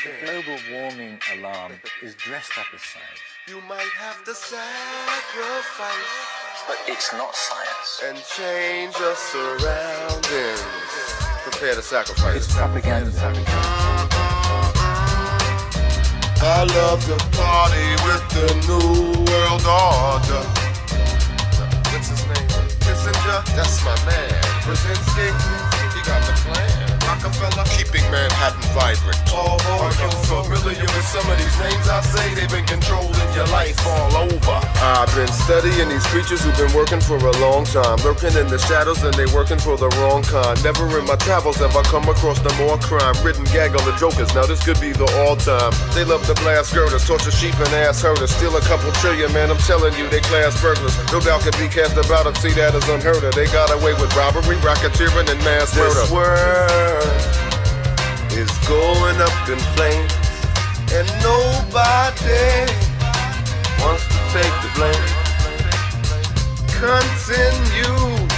The global warming alarm is dressed up as science. You might have to sacrifice, But it's not science. and change your surroundings. Prepare to sacrifice. It's propaganda. I love to party with the New World Order. What's his name? Kissinger? That's my man. Brzezinski? He got the plan. Rockefeller? Keeping Manhattan vibrant. Are you familiar with some of these names I say? They've been controlling your life all over. I've been studying these creatures who've been working for a long time, lurking in the shadows and they working for the wrong kind. Never in my travels have I come across the more crime-ridden gaggle of jokers. Now this could be the all-time. They love to blast girders, torture sheep and ass herders, steal a couple trillion, man, I'm telling you, they class burglars. No doubt could be cast about and see that as unheard of. They got away with robbery, racketeering, and mass murder. This world is going up in flames, and nobody wants to take the blame. Continue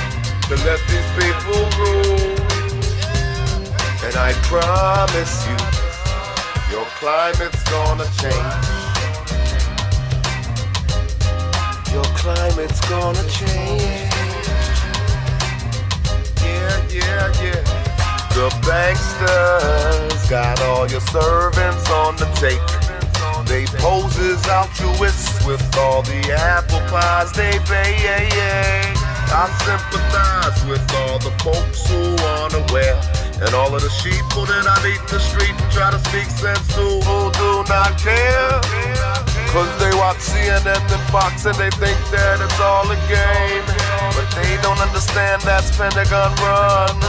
to let these people rule, and I promise you, your climate's gonna change. Your climate's gonna change. Yeah. The banksters got all your servants on the take. They pose as altruists with all the apple pies they pay. I sympathize with all the folks who aren't aware, and all of the sheeple that I meet in the street and try to speak sense to, who do not care. Cause they watch CNN and Fox and they think that it's all a game, but they don't understand that's Pentagon run.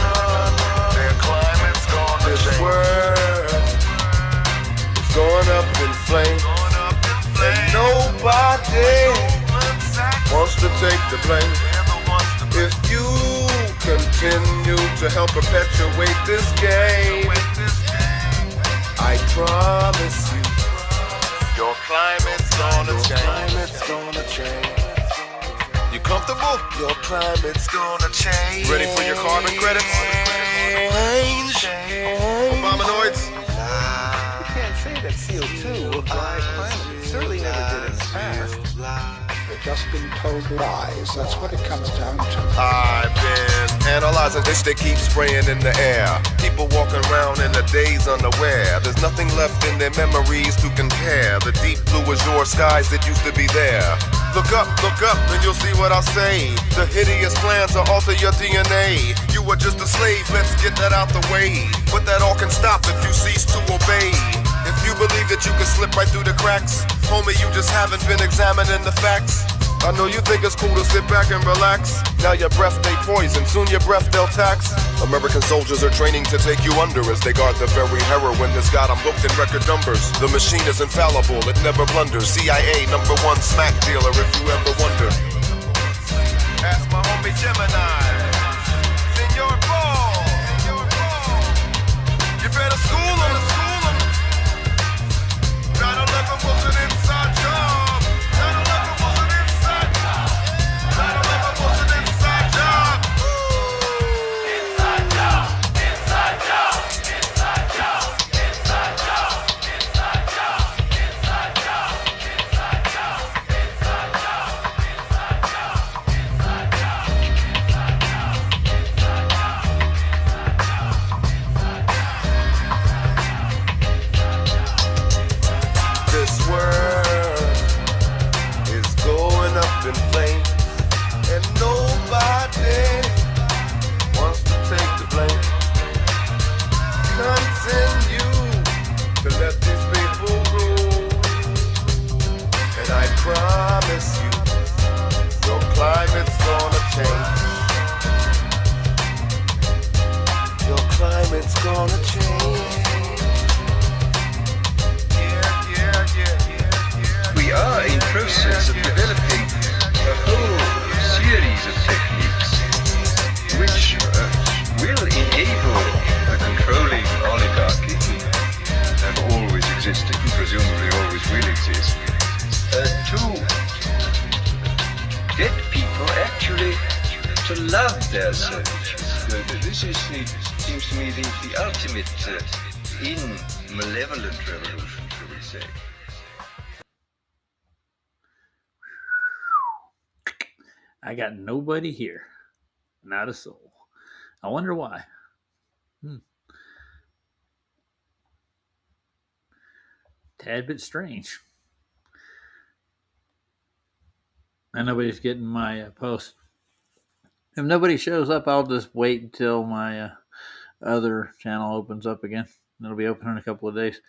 Their climate's gonna change. This world is going up in flames, and nobody wants to take the blame. If you continue to help perpetuate this game, I promise you, your climate's gonna change. You comfortable? Your climate's gonna change. Ready for your carbon credits? Obamanoids? You can't say that CO2 will dry a planet. It certainly never did in the past. They've just been told lies. That's what it comes down to. I've been analyzing this, they keep spraying in the air. People walking around in a daze unaware. There's nothing left in their memories to compare. The deep blue azure skies that used to be there. Look up, and you'll see what I say. The hideous plan to alter your DNA. You were just a slave, let's get that out the way. But that all can stop if you cease to obey. If you believe that you can slip right through the cracks, homie, you just haven't been examining the facts. I know you think it's cool to sit back and relax. Now your breath they poison, soon your breath they'll tax. American soldiers are training to take you under as they guard the very heroin that's got them booked in record numbers. The machine is infallible, it never blunders. CIA #1 smack dealer if you ever wonder. Ask my homie Gemini, Senor Paul. You better school him. 9/11 was an inside job. 9/11 was an inside job. 9/11 was an inside job. Inside job. Inside job. Inside job. Inside job. Inside job. Inside job. Inside job. Inside job. Inside job. Inside job. This world is going up in flames, and nobody wants to take the blame. Continue to let these people rule, and I promise you, your climate's gonna change. Your climate's gonna change. We are in process of developing a whole series of techniques which will enable the controlling oligarchy that always existed and presumably always will exist to get people actually to love their services. This is seems to me the ultimate in malevolent revolution, shall we say. I got nobody here. Not a soul. I wonder why. Tad bit strange. And nobody's getting my post. If nobody shows up, I'll just wait until my other channel opens up again. It'll be open in a couple of days.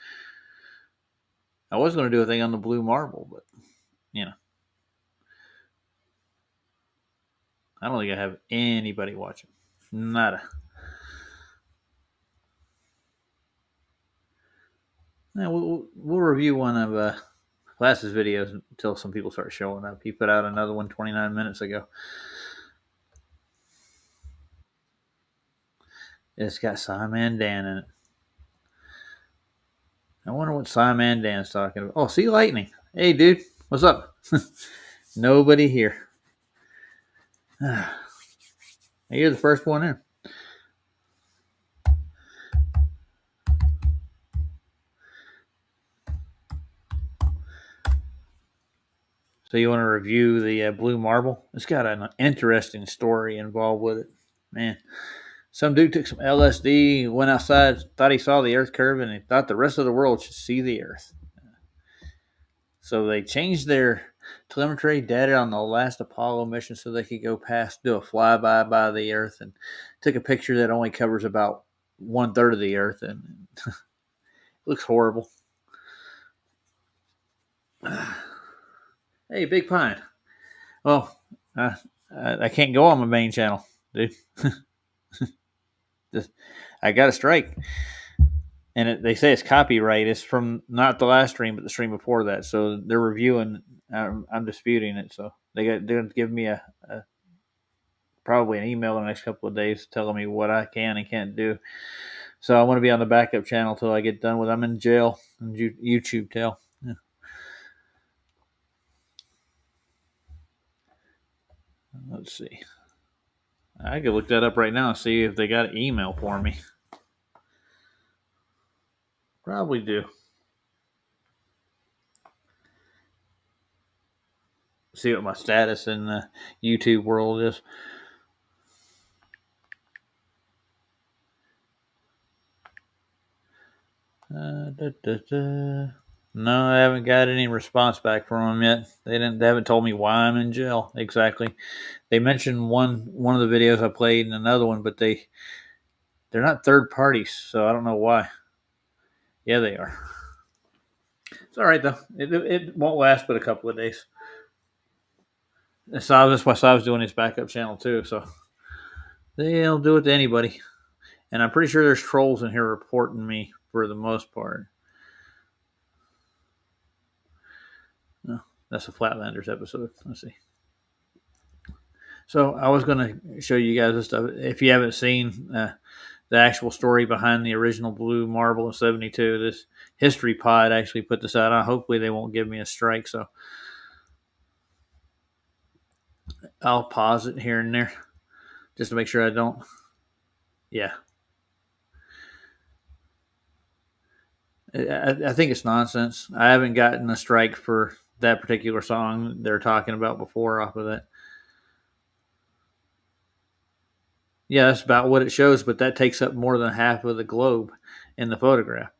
I was going to do a thing on the Blue Marble, but, you know. I don't think I have anybody watching. Nada. Yeah, we'll review one of Glass's videos until some people start showing up. He put out another one 29 minutes ago. It's got Simon Dan in it. I wonder what Simon Dan's talking about. Oh, Sea Lightning. Hey, dude. What's up? Nobody here. You're the first one in. So you want to review the Blue Marble? It's got an interesting story involved with it. Man, some dude took some LSD, went outside, thought he saw the Earth curve, and he thought the rest of the world should see the Earth. So they changed their telemetry data on the last Apollo mission so they could go past, do a flyby by the Earth, and took a picture that only covers about 1/3 of the Earth, and it looks horrible. Hey, Big Pine. Well, I can't go on my main channel, dude. I got a strike. And they say it's copyright. It's from not the last stream, but the stream before that. So they're reviewing. I'm disputing it. So they're going to give me probably an email in the next couple of days telling me what I can and can't do. So I want to be on the backup channel till I get done with. I'm in jail and YouTube tell. Yeah. Let's see. I could look that up right now and see if they got an email for me. Probably do. See what my status in the YouTube world is. No, I haven't got any response back from them yet. They haven't told me why I'm in jail exactly. They mentioned one of the videos I played and another one, but they're not third parties, so I don't know why. Yeah, they are. It's all right though. It won't last but a couple of days. So that's why I was doing his backup channel too. So they'll do it to anybody, and I'm pretty sure there's trolls in here reporting me for the most part. No, that's a Flatlanders episode. Let's see. So I was going to show you guys this stuff. If you haven't seen the actual story behind the original Blue Marble in '72, this History Pod actually put this out. Hopefully they won't give me a strike. So I'll pause it here and there just to make sure I don't. Yeah. I think it's nonsense. I haven't gotten a strike for that particular song they're talking about before off of that. Yeah, that's about what it shows, but that takes up more than half of the globe in the photograph.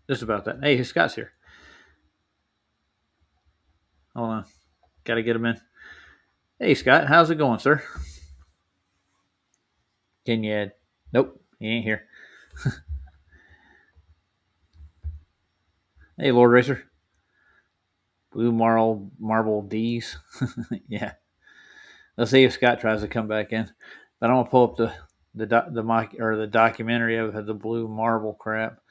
Just about that. Hey, Scott's here. Hold on. Got to get him in. Hey, Scott, how's it going, sir? Can you... Nope, he ain't here. Hey, Lord Racer. Blue Marble D's. Yeah. Let's see if Scott tries to come back in. But I'm gonna pull up the documentary of the Blue Marble crap.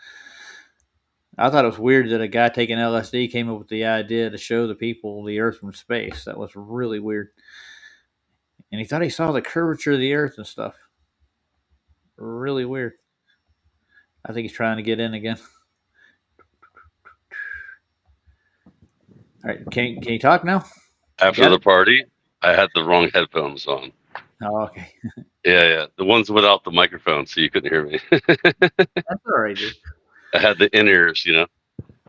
I thought it was weird that a guy taking LSD came up with the idea to show the people the Earth from space. That was really weird. And he thought he saw the curvature of the Earth and stuff. Really weird. I think he's trying to get in again. All right, can you talk now? After the party, I had the wrong headphones on. Oh, okay. Yeah. The ones without the microphone, so you couldn't hear me. That's all right, dude. I had the in ears, you know.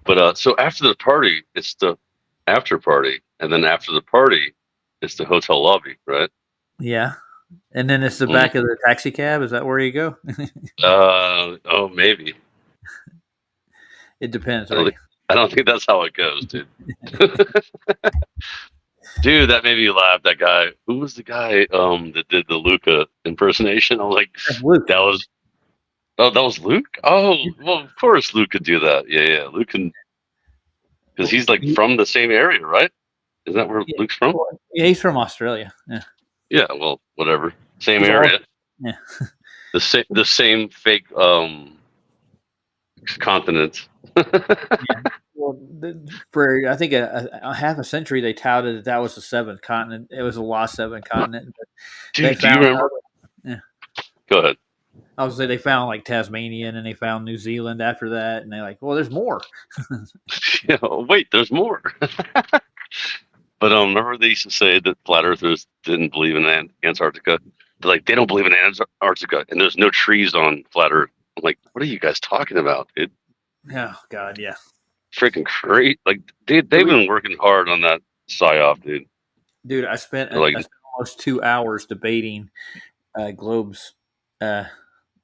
But so after the party, it's the after party, and then after the party, it's the hotel lobby, right? Yeah. And then it's the Mm. back of the taxi cab. Is that where you go? Oh, maybe. It depends, I don't, right? I don't think that's how it goes, dude. Dude, that made me laugh. That guy, who was the guy that did the Luca impersonation? I'm like, Luke. that was Luke. Oh, well, of course Luke could do that. Yeah, Luke can, because he's like from the same area, right? Isn't that where Yeah. Luke's from? Yeah, he's from Australia. Yeah. Yeah, well, whatever, same He's area. Yeah. The same fake continent. Well, for I think a half a century, they touted that was the seventh continent. It was the lost seventh continent. But they Dude, do you found remember? Yeah. Go ahead. I was say they found like Tasmania, and then they found New Zealand after that, and they're like, well, there's more. Yeah, wait, there's more. But remember they used to say that flat earthers didn't believe in Antarctica. They're like, they don't believe in Antarctica, and there's no trees on flat Earth. I'm like, what are you guys talking about, dude? Oh God, yeah, Freaking great! Like they've been working hard on that psyop, dude. dude. I spent Like- almost 2 hours debating Globe's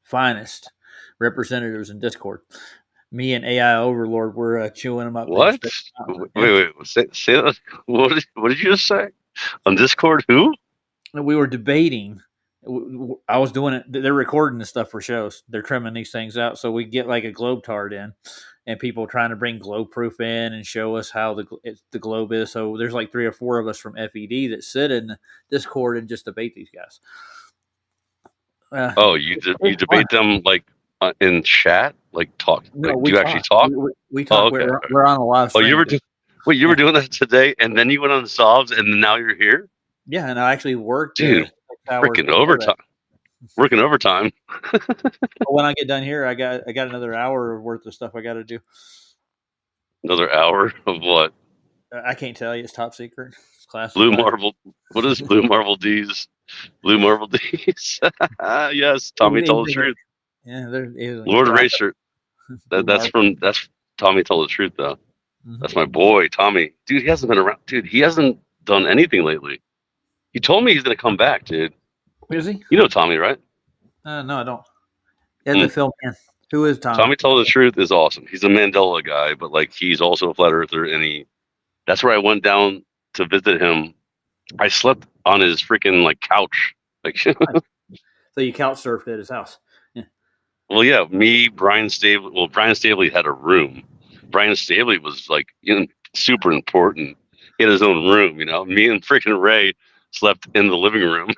finest representatives in Discord. Me and AI Overlord were chewing them up. What? Wait, say that. What did you just say? On Discord, who? We were debating. I was doing it. They're recording this stuff for shows. They're trimming these things out, so we get like a globe tard in, and people trying to bring globe proof in and show us how the globe is. So there's like 3 or 4 of us from FED that sit in Discord and just debate these guys. Oh, you debate them like in chat, like talk. No, like, we do you talk. actually talk? We talk. Oh, okay. We're on a live Oh, stream. you were doing that today, and then you went on Sobs, and now you're here, Yeah, and I actually worked. dude. 6 hours Freaking before overtime. Working overtime. that. When I get done here, I got another hour worth of stuff I got to do. Another hour of what? I can't tell you. It's top secret. It's classified. Blue Marvel. What is Blue Marvel D's? Blue Marvel D's. Yes, Tommy told the truth. Yeah, there is. Lord Racer. That's Tommy told the truth though. Mhm. That's my boy, Tommy. Dude, he hasn't been around. Dude, he hasn't done anything lately. He told me he's gonna come back, dude. Is he? You know Tommy, right? No, I don't. You have to fill me in. Who is Tom? Tommy told the truth is awesome. He's a Mandela guy, but like he's also a flat earther, and that's where I went down to visit him. I slept on his freaking like couch. Like So you couch surfed at his house. well, yeah, me, Brian Stabley. Well, Brian Stabley had a room. Brian Stabley was like super important. He had his own room, you know. Me and freaking Ray slept in the living room.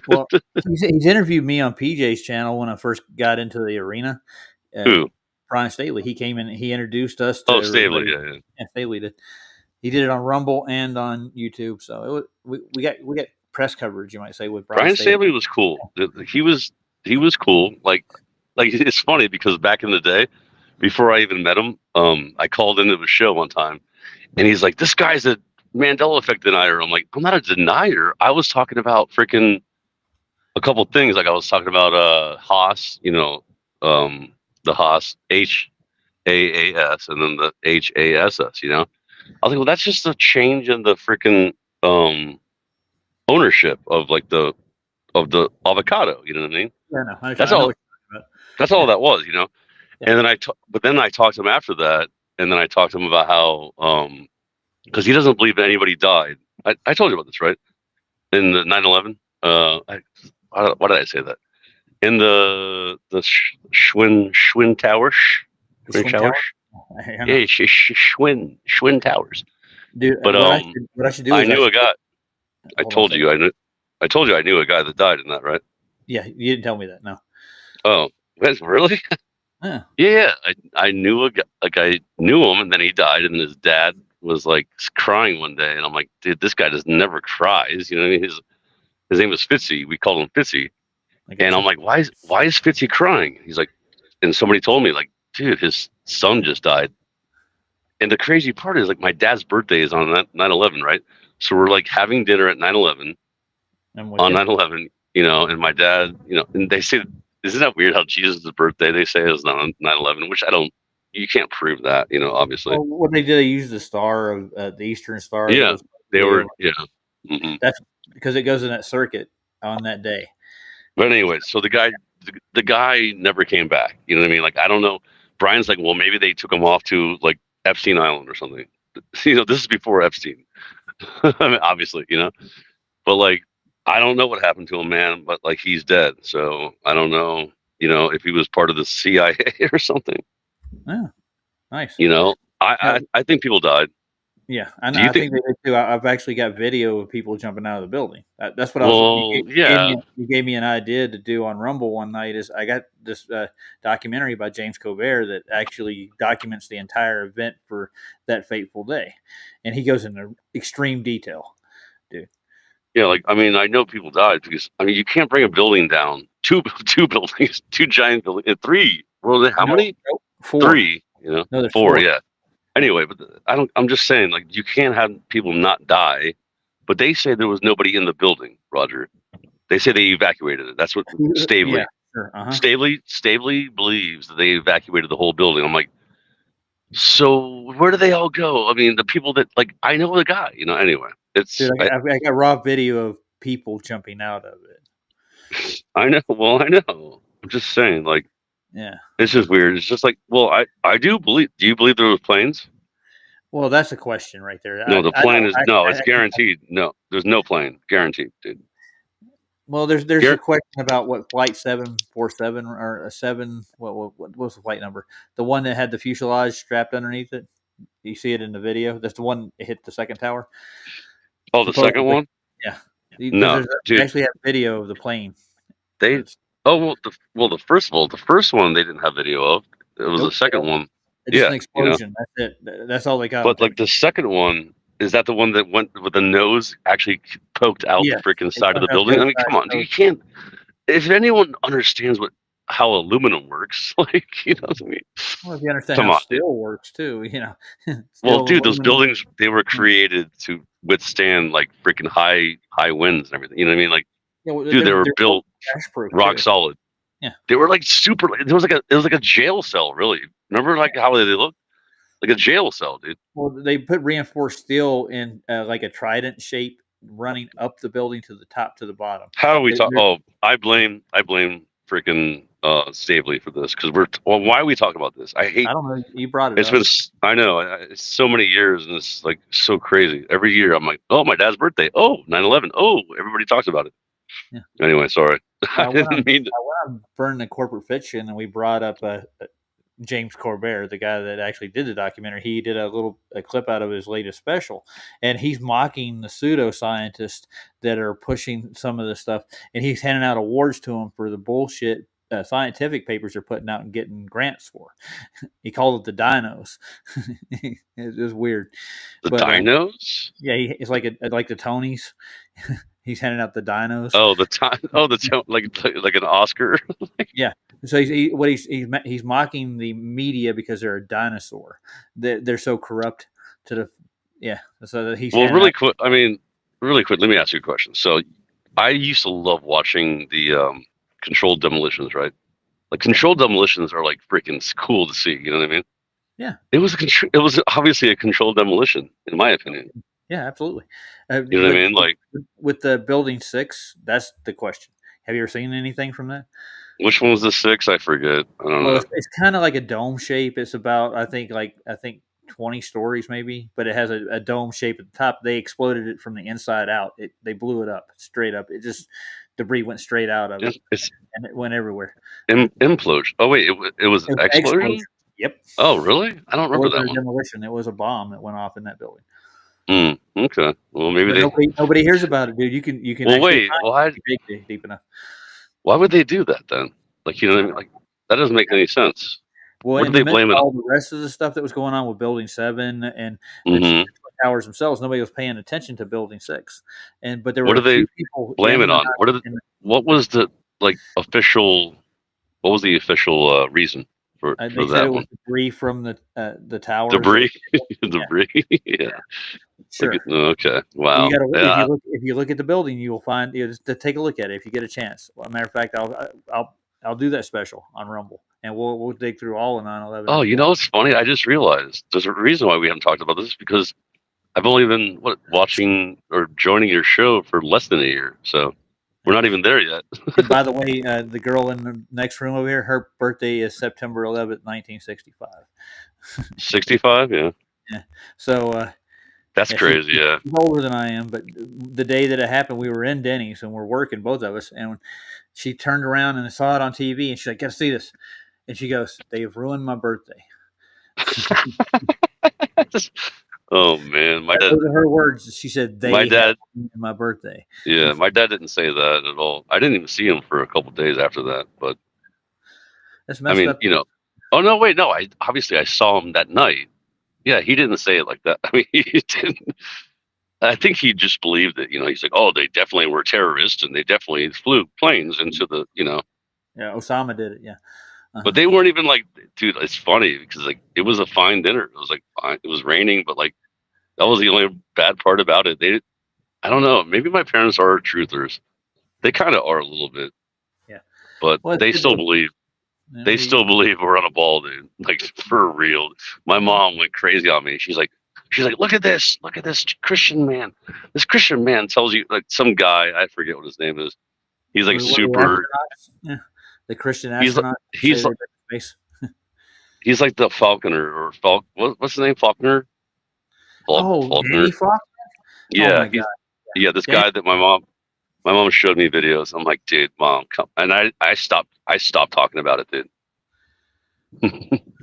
Well, he's interviewed me on PJ's channel when I first got into the arena. Who? Brian Staley. He came in. He introduced us to. Oh, Stabley, everybody. yeah. Yeah, Staley did. He did it on Rumble and on YouTube. So we got press coverage, you might say, with Brian Staley. Stabley was cool. He was cool. Like it's funny because back in the day, before I even met him, I called into a show one time, and he's like, "This guy's a Mandela effect denier." I'm like, "I'm not a denier. I was talking about freaking a couple things. Like I was talking about Haas, the Haas HAAS and then the HASS. I was like, well, that's just a change in the freaking ownership of like the avocado. You know what I mean? Yeah, no, That's all. That's all that was, Yeah. And then but then I talked to him after that, and then I talked to him about how, because he doesn't believe that anybody died. I told you about this, right? In the 9/11. Why did I say that? In the Schwinn Towers. The Schwinn Towers. Yeah, Schwinn Towers. Dude, But what I should do I is knew a guy. I Hold on told a you I told you I knew a guy that died in that, right? Yeah, you didn't tell me that. No. Oh, really? Yeah. Yeah, I knew a guy. Like I knew him, and then he died, and his dad was like crying one day, and I'm like, dude, this guy just never cries. You know, what I mean? His name was Fitzy. We called him Fitzy, and I'm like, why is Fitzy crying? He's like, and somebody told me like, dude, his son just died. And the crazy part is like, my dad's birthday is on 9/11, right? So we're like having dinner at 9/11, I'm with on you. 9/11. You know, and my dad, you know, and they say, isn't that weird how Jesus' birthday they say is on 9/11, which I don't. You can't prove that, you know, obviously. Well, what they did, they used the star of the Eastern Star. That Yeah, was they were. Yeah. Hmm. That's because it goes in that circuit on that day. But anyway, so the guy never came back. You know what I mean? Like, I don't know. Brian's like, well, maybe they took him off to like Epstein Island or something. You know, this is before Epstein. I mean, obviously, you know, but like, I don't know what happened to him, man. But like, he's dead. So I don't know, you know, if he was part of the CIA or something. Yeah, nice. You know, I think people died. Yeah, I Do know. you I think they did too. I've actually got video of people jumping out of the building. That's what I was. Well, yeah. You gave me an idea to do on Rumble one night. Is I got this documentary by James Colbert that actually documents the entire event for that fateful day, and he goes into extreme detail, dude. Yeah, like I mean, I know people died because I mean, you can't bring a building down. Two buildings, two giant buildings, three. Well, how many? Four. Three. You know, No, there's four. four. Yeah. Anyway, but I don't. I'm just saying, like, you can't have people not die. But they say there was nobody in the building, Roger. They say they evacuated it. That's what Stavely. Yeah, sure. Uh-huh. Stavely believes that they evacuated the whole building. I'm like, so where do they all go? I mean, the people that like I know the guy. You know. Anyway, it's. Dude, I got raw video of people jumping out of it. I know. Well, I know. I'm just saying, like. Yeah. It's just weird. It's just like, well, I do believe. Do you believe there was planes? Well, that's a question right there. No, the plane is no. It's guaranteed. No, there's no plane. Guaranteed, dude. Well, there's a question about what flight 747 or a 7. What was the flight number? The one that had the fuselage strapped underneath it. You see it in the video. That's the one that hit the second tower. Oh, the second one. Yeah. No, they actually have video of the plane. Oh well, the first one they didn't have video of. It was the second one. It's just an explosion. You know? That's it. That's all they got. But like the second one, is that the one that went with the nose actually poked out the freaking side of the building? I mean, come on, you can't. If anyone understands how aluminum works, like you know what I mean. Well, if you understand how steel works too, you know. Well, dude, those buildings they were created to withstand like freaking high winds and everything. You know what I mean? Like, dude, they were built rock solid. Yeah, they were like super. It was like a jail cell, really. Remember, like how they look, like a jail cell, dude. Well, they put reinforced steel in like a trident shape, running up the building to the top to the bottom. How do we talk? Oh, I blame freaking Stavely for this because why are we talking about this? I don't know. You brought it. It's been. I know. It's so many years and it's like so crazy. Every year I'm like, oh, my dad's birthday. Oh, 9/11. Oh, everybody talks about it. Yeah. Anyway, sorry. I didn't mean to. I want to burn the corporate fiction, and we brought up James Corbett, the guy that actually did the documentary. He did a clip out of his latest special, and he's mocking the pseudoscientists that are pushing some of this stuff, and he's handing out awards to them for the bullshit scientific papers they're putting out and getting grants for. He called it the dinos. It was weird. Dinos? Yeah, it's like the Tonys. He's handing out the dinos. Oh, like an Oscar. Yeah. So he's mocking the media because they're a dinosaur. They're so corrupt to the So that he's really quick. I mean, really quick. Let me ask you a question. So, I used to love watching the controlled demolitions. Right, like controlled demolitions are like freaking cool to see. You know what I mean? Yeah. It was obviously a controlled demolition, in my opinion. Yeah, absolutely. You know what I mean? Like with the Building 6, that's the question. Have you ever seen anything from that? Which one was the 6? I forget. I don't know. It's kind of like a dome shape. It's about I think 20 stories maybe, but it has a dome shape at the top. They exploded it from the inside out. They blew it up straight up. It just debris went straight out of it, and it went everywhere. Implosion. Oh wait, it was explosion. Yep. Oh really? I don't remember that one. Demolition. It was a bomb that went off in that building. Okay. Well, maybe nobody hears about it, dude. You can. Well, wait. Why? Deep enough. Why would they do that then? Like, you know what I mean? Like, that doesn't make any sense. Well, what do they blame it on? All the rest of the stuff that was going on with Building 7 and the towers themselves, nobody was paying attention to Building 6. But there were people blame it on? What was the official? What was the official reason for They said that it one. was debris from the towers. Debris, debris. Yeah. Sure. Okay. Wow. You got to Yeah. if you look at the building, you will find just to take a look at it if you get a chance. Well, matter of fact, I'll do that special on Rumble, and we'll dig through all of 9/11. Oh, you know what's funny? I just realized there's a reason why we haven't talked about this because I've only been watching or joining your show for less than a year, so we're not even there yet. And by the way, the girl in the next room over here, her birthday is September 11th, 1965. 65, yeah. Yeah. So That's yeah, crazy, yeah. she's older than I am, but the day that it happened, we were in Denny's and we're working, both of us. And when she turned around and saw it on TV, and she's like, "Gotta see this," and she goes, "They've ruined my birthday." Oh man, my dad. Those are her words. She said, "They My dad. have ruined my birthday." Yeah, my dad didn't say that at all. I didn't even see him for a couple days after that. But That's I messed mean, up. you know. Oh no, wait, no. I saw him that night. Yeah, he didn't say it like that. I mean, he didn't. I think he just believed it. You know, he's like, "Oh, they definitely were terrorists, and they definitely flew planes into the, you know." Yeah, Osama did it. Yeah. But they weren't even like, dude. It's funny because like it was a fine dinner. It was like fine. It was raining, but like that was the only bad part about it. I don't know. Maybe my parents are truthers. They kind of are a little bit. Yeah. But Well, they still believe. They still believe we're on a ball, dude. Like for real. My mom went crazy on me. She's like, look at this Christian man. This Christian man tells you, like, some guy, I forget what his name is. He's like super. Yeah. The Christian He's astronaut. he's like, he's like the Falconer or what's his name? Faulkner. Faulkner. Danny Faulkner? Yeah, Oh my God. this guy that my mom showed me videos. I'm like, dude, mom, come. And I stopped talking about it, dude.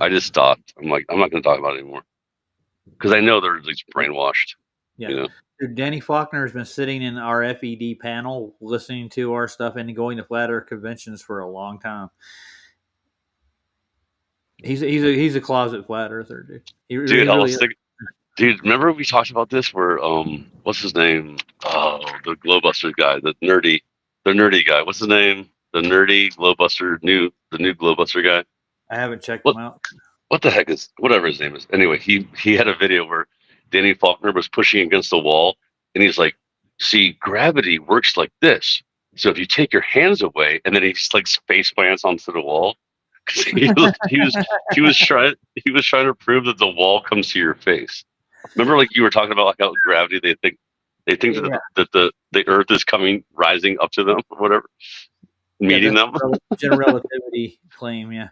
I just stopped. I'm like, I'm not going to talk about it anymore because I know they're at least brainwashed. Yeah. You know? Dude, Danny Faulkner has been sitting in our FED panel, listening to our stuff and going to flat earth conventions for a long time. He's a closet flat earther, dude. Dude, I was thinking, dude, remember we talked about this where what's his name? Oh, the Glowbuster guy, the nerdy guy. What's his name? The nerdy Glowbuster, the new Glowbuster guy. I haven't checked him out. What the heck is whatever his name is? Anyway, he had a video where Danny Faulkner was pushing against the wall, and he's like, "See, gravity works like this. So if you take your hands away," and then he just like space plants onto the wall. He was trying to prove that the wall comes to your face. Remember, like you were talking about, like how gravity they think that the Earth is rising up to them or whatever, meeting them. General relativity claim, yeah.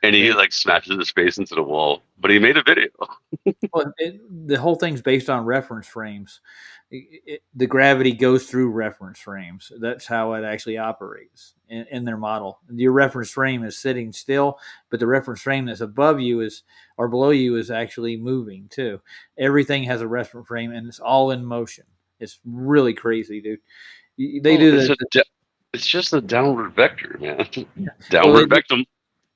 And he like smashes his face into the wall, but he made a video. Well, the whole thing's based on reference frames. The gravity goes through reference frames. That's how it actually operates in their model. Your reference frame is sitting still, but the reference frame that's above you or below you is actually moving too. Everything has a reference frame, and it's all in motion. It's really crazy, dude. It's just a downward vector, man. Downward vector.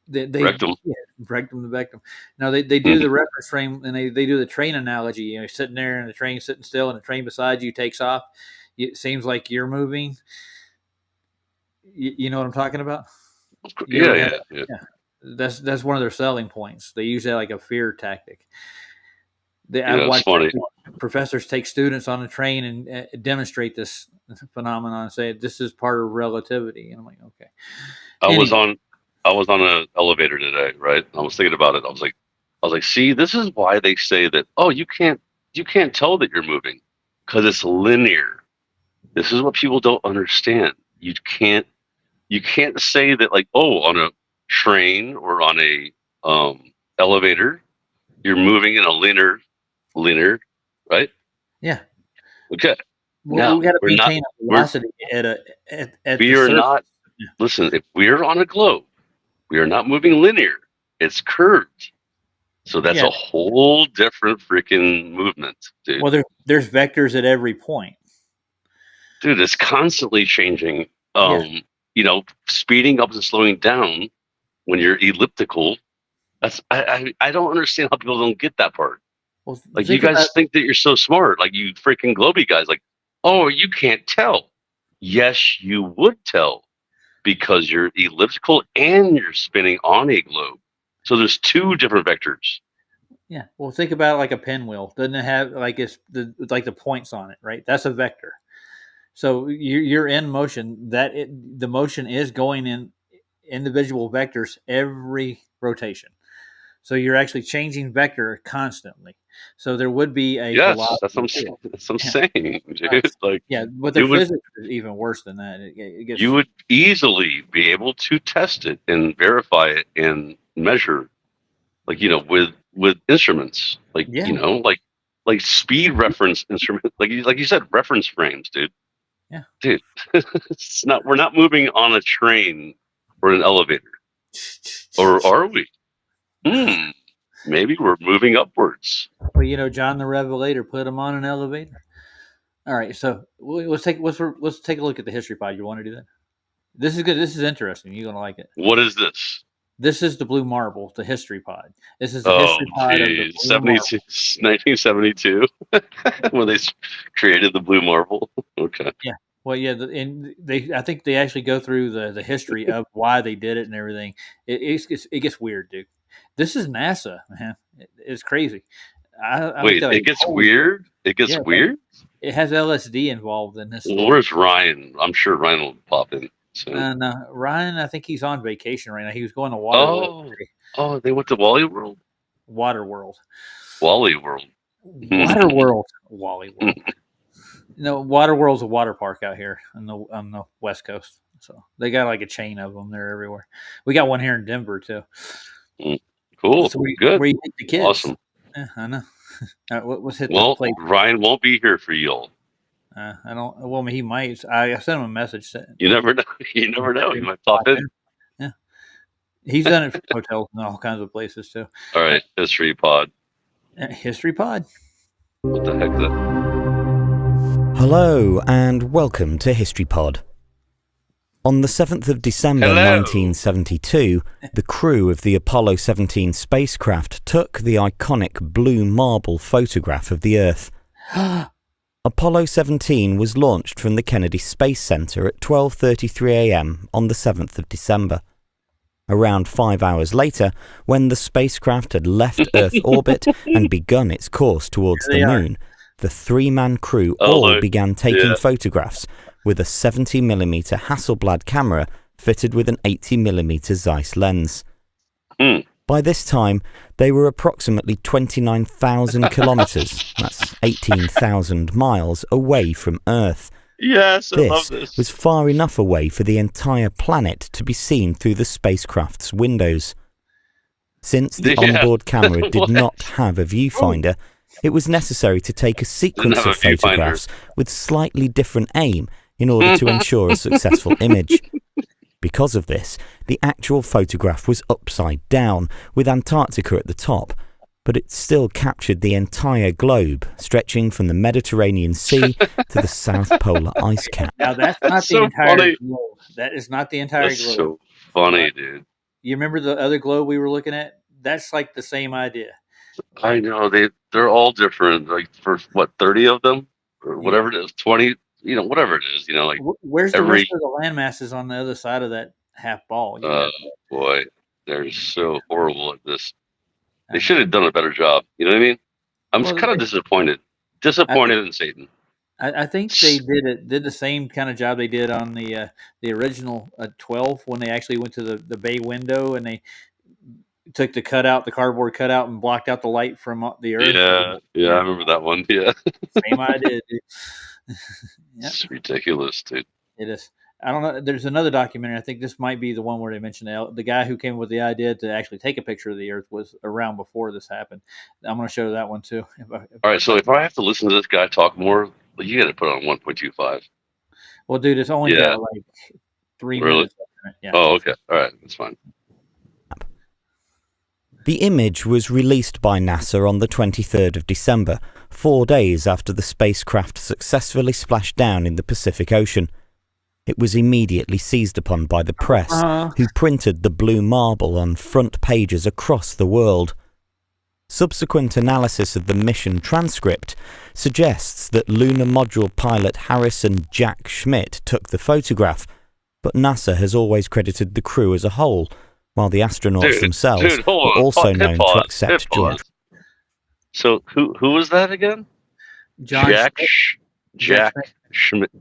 Rectum. Yeah, rectum to vectum. Now they do the reference frame, and they do the train analogy. You know, sitting there and the train sitting still, and the train beside you takes off. It seems like you're moving. You know what I'm talking about? Yeah. That's one of their selling points. They use that like a fear tactic. I've watched professors take students on a train and demonstrate this phenomenon and say this is part of relativity. And I'm like, okay. I was on an elevator today, right? I was thinking about it. I was like, see, this is why they say that, oh, you can't tell that you're moving because it's linear. This is what people don't understand. You can't say that, like, oh, on a train or on a elevator, you're moving in a linear, right? Yeah. Okay. Well, we got to maintain a velocity we are not. Listen, if we're on a globe, we are not moving linear. It's curved. So that's a whole different freaking movement, dude. Well, there's vectors at every point. Dude, it's constantly changing. You know, speeding up and slowing down when you're elliptical. That's I don't understand how people don't get that part. Well, like you guys think that you're so smart, like you freaking globy guys, like, oh, you can't tell. Yes, you would tell. Because you're elliptical and you're spinning on a globe. So there's two different vectors. Yeah. Well, think about it like a pinwheel. Doesn't it have like like the points on it, right? That's a vector. So you're in motion. The motion is going in individual vectors every rotation. So you're actually changing vector constantly. So there would be a Yes, velocity. that's what I'm saying, dude. Like, Yeah, but the you would- physics is even worse than that. It gets, you would easily be able to test it and verify it and measure, like, with instruments, like, Yeah. like speed reference instrument, like you said, reference frames, dude. Yeah. Dude, we're not moving on a train or an elevator, or are we? Maybe we're moving upwards. Well, John the Revelator put him on an elevator. All right, so let's take a look at the history pod. You want to do that? This is good. This is interesting. You're gonna like it. What is this? This is the Blue Marble, the history pod. This is the Oh, history pod of the geez. Blue Marble. 1972 when they created the Blue Marble. Okay. Well, yeah, and I think they actually go through the history of why they did it and everything. It gets weird, dude. This is NASA, man. It's crazy. Wait, it gets weird? It gets Yeah, weird? It has LSD involved in this. Well, where's Ryan? I'm sure Ryan will pop in soon. No, Ryan, I think he's on vacation right now. He was going to Waterworld. Oh, they went to Wally World? Waterworld. Wally World. Waterworld. Wally World. No, Waterworld's a water park out here on the West Coast. So they got like a chain of them. They're everywhere. We got one here in Denver too. Cool. So Good. Where you take the kids? Awesome. Yeah, I know. All right, let's hit Well, the plate. Ryan won't be here for y'all. I don't. Well, he might. I sent him a message. You never know. You never know. He might pop in. Yeah, he's done it for hotels and all kinds of places too. All right. History pod. History pod. What the heck is that? Hello and welcome to History Pod. On the 7th of December Hello. 1972, the crew of the Apollo 17 spacecraft took the iconic Blue Marble photograph of the Earth. Apollo 17 was launched from the Kennedy Space Center at 12:33 a.m. on the 7th of December. Around 5 hours later, when the spacecraft had left Earth orbit and begun its course towards the moon, the three-man crew all began taking photographs with a 70mm Hasselblad camera fitted with an 80mm Zeiss lens. By this time, they were approximately 29,000 kilometers, that's 18,000 miles, away from Earth. Yes, I love This this. was far enough away for the entire planet to be seen through the spacecraft's windows. Since the Yeah. onboard camera did What? not have a viewfinder, it was necessary to take a sequence have of a viewfinder. photographs with slightly different aim in order to ensure a successful image. Because of this, the actual photograph was upside down, with Antarctica at the top, but it still captured the entire globe, stretching from the Mediterranean Sea to the South Polar ice cap. Now that's not So the entire funny. globe. That is not the entire That's globe. so funny, dude. You remember the other globe we were looking at? That's like the same idea. I know they're all different. Like for what, 30 of them or whatever it is, 20. Whatever it is. Like Where's the every- rest of the landmasses on the other side of that half ball? boy, they're so horrible at this. They should have done a better job. You know what I mean? I'm Well, kind of disappointed. Disappointed in Satan. I think they did the same kind of job they did on the original 12 when they actually went to the bay window and they took the cardboard cutout and blocked out the light from the Earth. Yeah, I remember that one. Yeah, Same idea, dude. Yeah, it's ridiculous, dude. it is. I don't know. There's another documentary. I think this might be the one where they mentioned the guy who came with the idea to actually take a picture of the Earth was around before this happened. I'm going to show that one too. All right, so if I have to listen to this guy talk more, you got to put it on 1.25. Well, dude, it's only got like 3 Really? minutes. Yeah. Oh, okay. All right, that's fine. The image was released by NASA on the 23rd of December, 4 days after the spacecraft successfully splashed down in the Pacific Ocean. It was immediately seized upon by the press, who printed the Blue Marble on front pages across the world. Subsequent analysis of the mission transcript suggests that lunar module pilot Harrison Jack Schmitt took the photograph, but NASA has always credited the crew as a whole, while the astronauts themselves hold were on. also Hit known to pause. accept Hit pause. So who was that again? John Jack Schmidt. Jack Schmidt.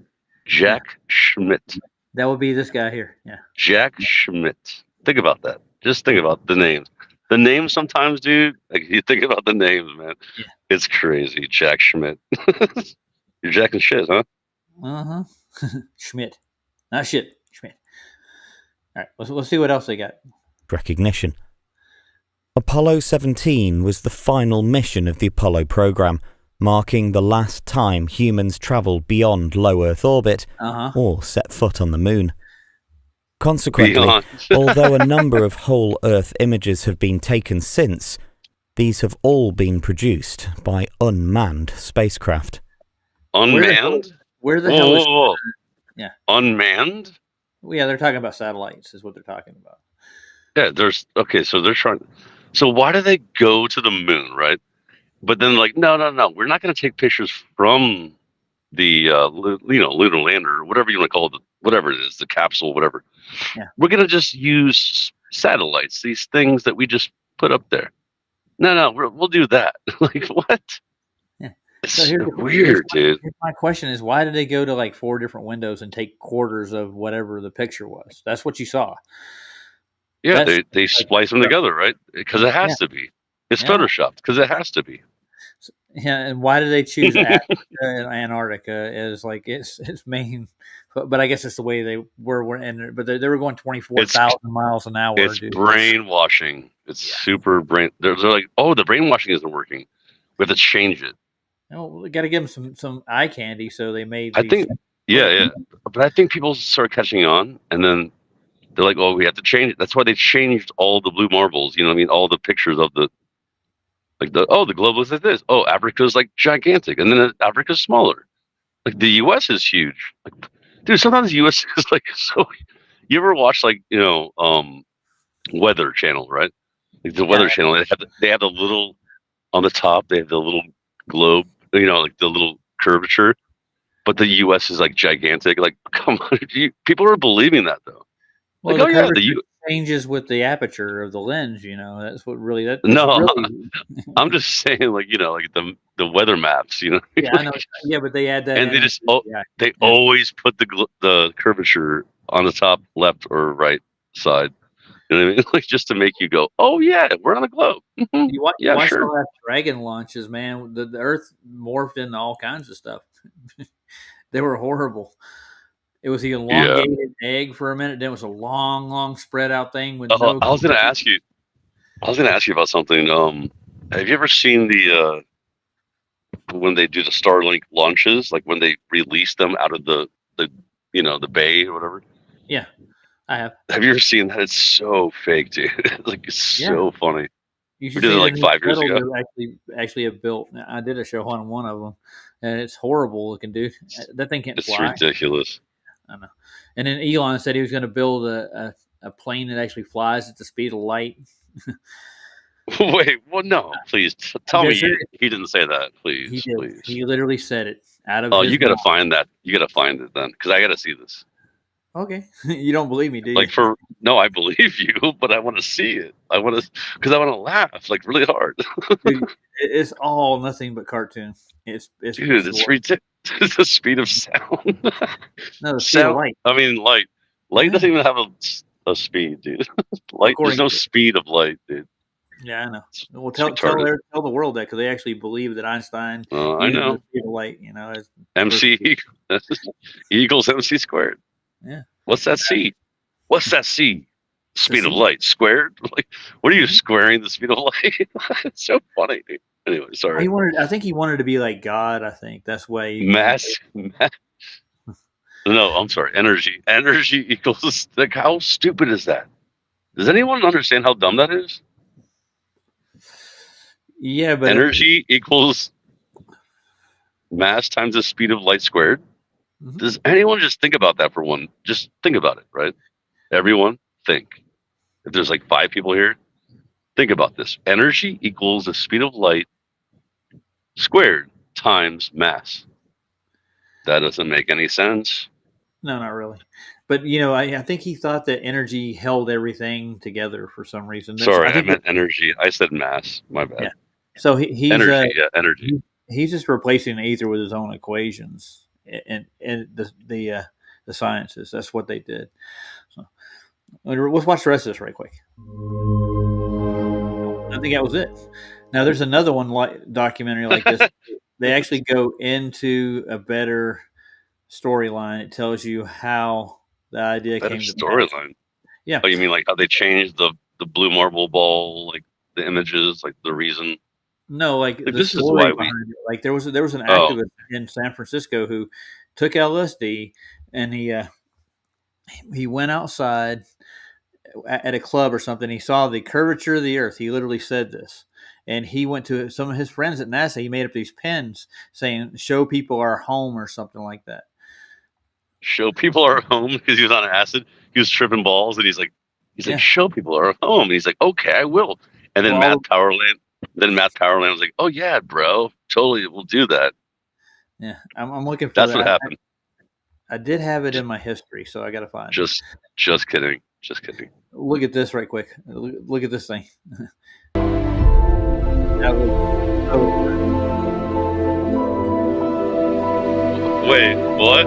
Jack Schmidt. That would be this guy here. Yeah. Jack Schmidt. Think about that. Just think about the names. The names sometimes, dude. Like you think about the names, man. Yeah. It's crazy. Jack Schmidt. You're jacking shit, huh? Uh huh. Schmidt, not shit. Schmidt. All right. Let's see what else they got. recognition. Apollo 17 was the final mission of the Apollo program, marking the last time humans travelled beyond low Earth orbit or set foot on the moon. Consequently, although a number of whole Earth images have been taken since, these have all been produced by unmanned spacecraft. Unmanned? Where the hell is... Whoa. Yeah. Unmanned? Well, yeah, they're talking about satellites is what they're talking about. Yeah, so they're trying. So why do they go to the moon, right? But then like, no, we're not going to take pictures from the lunar lander or whatever you want to call it, whatever it is, the capsule, whatever. Yeah. We're going to just use satellites, these things that we just put up there. No, we'll do that. Like what? Yeah. It's So weird, dude. My question is, why did they go to like 4 different windows and take quarters of whatever the picture was? That's what you saw. Yeah, That's they splice them together, right? Because it has to be. It's photoshopped because it has to be. Yeah, and why did they choose Africa and Antarctica as like its main? But I guess it's the way they were in. But they were going 24,000 miles an hour. It's dude. brainwashing. It's super brain. They're like, oh, the brainwashing isn't working. We have to change it. We got to give them some eye candy. So they made. I think, yeah. But I think people start catching on, and then they're like, oh, we have to change it. That's why they changed all the blue marbles. You know what I mean? All the pictures of the globe looks like this. Oh, Africa's like gigantic, and then Africa's smaller. Like the U.S. is huge. Like, dude, sometimes the U.S. is like so. You ever watch like Weather Channel, right? Like the Weather Channel, they have the little on the top. They have the little globe, like the little curvature. But the U.S. is like gigantic. Like, come on, people are believing that though. Well, like, the changes with the aperture of the lens. That's what really. I'm just saying, like like the weather maps. Yeah, I know. Yeah, but they add that, and they just always put the curvature on the top left or right side. You know what I mean? Like just to make you go, oh yeah, we're on the globe. You watch sure. all that Dragon launches, man. The Earth morphed into all kinds of stuff. They were horrible. It was the elongated egg for a minute. Then it was a long spread out thing. With no I was going to ask you about something. Have you ever seen the when they do the Starlink launches, like when they release them out of the bay or whatever? Yeah, I have. Have you ever seen that? It's so fake, dude. Like it's so funny. We did it like 5 years ago. Actually have built. I did a show on one of them, and it's horrible looking, dude. That thing can't fly. It's ridiculous. I know. And then Elon said he was going to build a plane that actually flies at the speed of light. Wait, well, no, please tell me he didn't say that, please. He did. Please. He literally said it out of. Oh, you got to find that. You got to find it then, because I got to see this. Okay, you don't believe me, do you? No, I believe you, but I want to see it. Because I want to laugh like really hard. Dude, it's all nothing but cartoon. It's ridiculous. It's the speed of sound. No, the speed of light. I mean, light doesn't even have a speed, dude. There's no speed of light, dude. Yeah, I know. Well, tell the world that, because they actually believe that Einstein. I know. The speed of light, MC equals MC squared. Yeah. What's that C? What's that C? Speed of light squared? Like, what are you squaring the speed of light? It's so funny, dude. Anyway, sorry. I think he wanted to be like God. I think that's why. Mass. No, I'm sorry. Energy equals. Like, how stupid is that? Does anyone understand how dumb that is? Yeah, but energy equals mass times the speed of light squared. Mm-hmm. Does anyone just think about that for one? Just think about it, right? Everyone think. If there's like 5 people here, think about this. Energy equals the speed of light squared times mass. That doesn't make any sense. No, not really. But I think he thought that energy held everything together for some reason. Sorry, I I think meant energy. I said mass. My bad. yeah. So Energy, yeah, energy. he's just replacing ether with his own equations and the sciences. That's what they did. So let's watch the rest of this right quick. I think that was it. Now there's another one documentary like this. They actually go into a better storyline. It tells you how the idea Better came to pass. storyline. Yeah. Oh, you mean like how they changed the blue marble ball, like the images, like the reason? No, like the this is story why we. behind it. Like there was an Oh, activist in San Francisco who took LSD and he went outside at a club or something. He saw the curvature of the earth. He literally said this. And he went to some of his friends at NASA. He made up these pens saying, "Show people our home," or something like that. show people our home because he was on acid. He was tripping balls, and he's like, Yeah. show people our home. And he's like, okay, I will. And then Well, Matt Powerland was like, oh yeah, bro, totally, we'll do that. Yeah, I'm looking for That's that. what happened. I did have it in my history, so I got to find it. Just kidding. Just kidding. Look at this right quick. Look at this thing. Wait, what?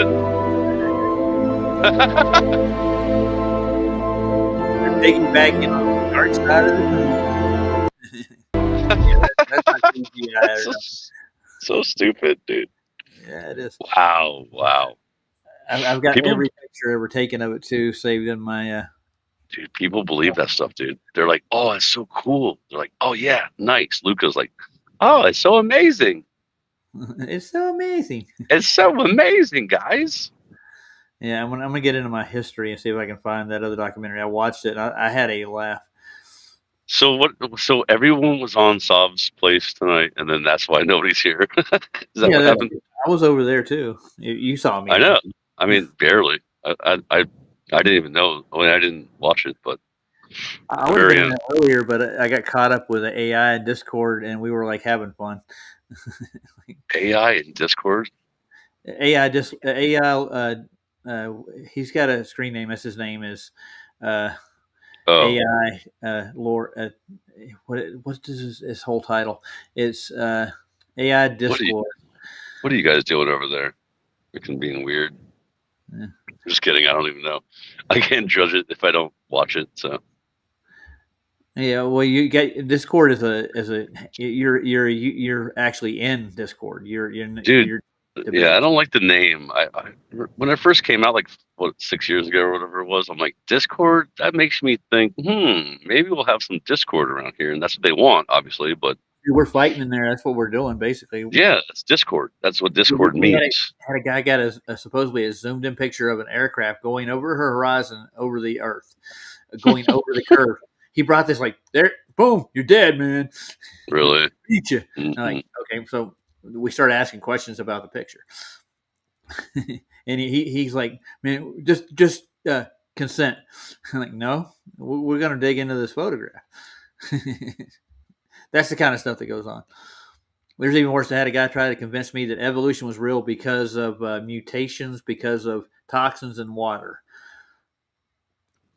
They're digging back in on the dark side of the moon. Yeah, that's not CGI. So stupid, dude. Yeah, it is. Wow. I've got every picture ever taken of it too, saved in my. Dude, people believe that stuff, dude. They're like, "Oh, it's so cool." They're like, "Oh yeah, nice." Luca's like, "Oh, it's so amazing." It's so amazing. It's so amazing, guys. Yeah, I'm gonna get into my history and see if I can find that other documentary. I watched it. And I had a laugh. So what? So everyone was on Sav's place tonight, and then that's why nobody's here. Is that what happened? I was over there too. You saw me. I know. I mean, barely. I didn't even know. I mean, I didn't watch it, but I would have been there earlier, but I got caught up with the AI and Discord, and we were like having fun. AI and Discord. AI. He's got a screen name. That's his name is. AI Lord. What is his whole title? It's AI Discord. What are you guys doing over there? Freaking being weird. Yeah. Just kidding. I don't even know. I can't judge it if I don't watch it. So. Yeah, well, you get Discord you're actually in Discord. Dude. Yeah, I don't like the name. I when it first came out, like 6 years ago or whatever it was, I'm like, Discord. That makes me think, maybe we'll have some Discord around here, and that's what they want, obviously. But we're fighting in there. That's what we're doing, basically. Yeah, it's Discord. That's what Discord means. Had a guy got supposedly a zoomed in picture of an aircraft going over her horizon, over the Earth, going over the curve. He brought this like there, boom, you're dead, man. Really? Eat you. Like, okay, so we started asking questions about the picture, and he's like, man, just consent. I'm like, no, we're gonna dig into this photograph. That's the kind of stuff that goes on. There's even worse. I had a guy try to convince me that evolution was real because of mutations, because of toxins in water.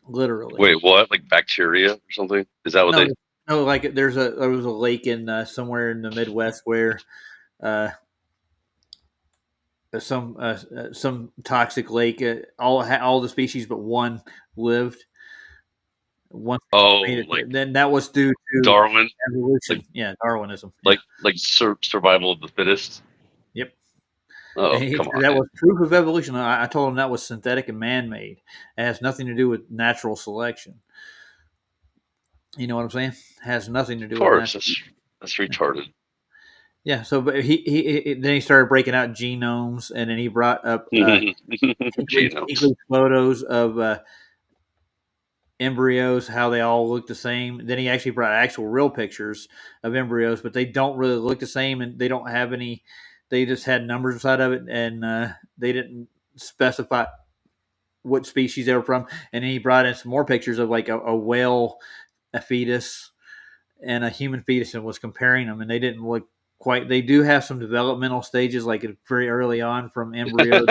Literally. Wait, what? Like bacteria or something? Is that what they? No, like there was a lake in somewhere in the Midwest where some toxic lake, all the species but one lived. Then that was due to Darwin evolution. Darwinism. Like survival of the fittest. Yep. Oh, come on. That was proof of evolution. I told him that was synthetic and man-made. It has nothing to do with natural selection. You know what I'm saying? It has nothing to do with that's retarded. Yeah. So, but he then he started breaking out genomes, and then he brought up photos of embryos, how they all look the same. Then he actually brought actual real pictures of embryos, but they don't really look the same, and they don't have any. They just had numbers inside of it, and they didn't specify what species they were from. And then he brought in some more pictures of like a whale, a fetus, and a human fetus, and was comparing them, and they didn't look quite. They do have some developmental stages, like very early on from embryos,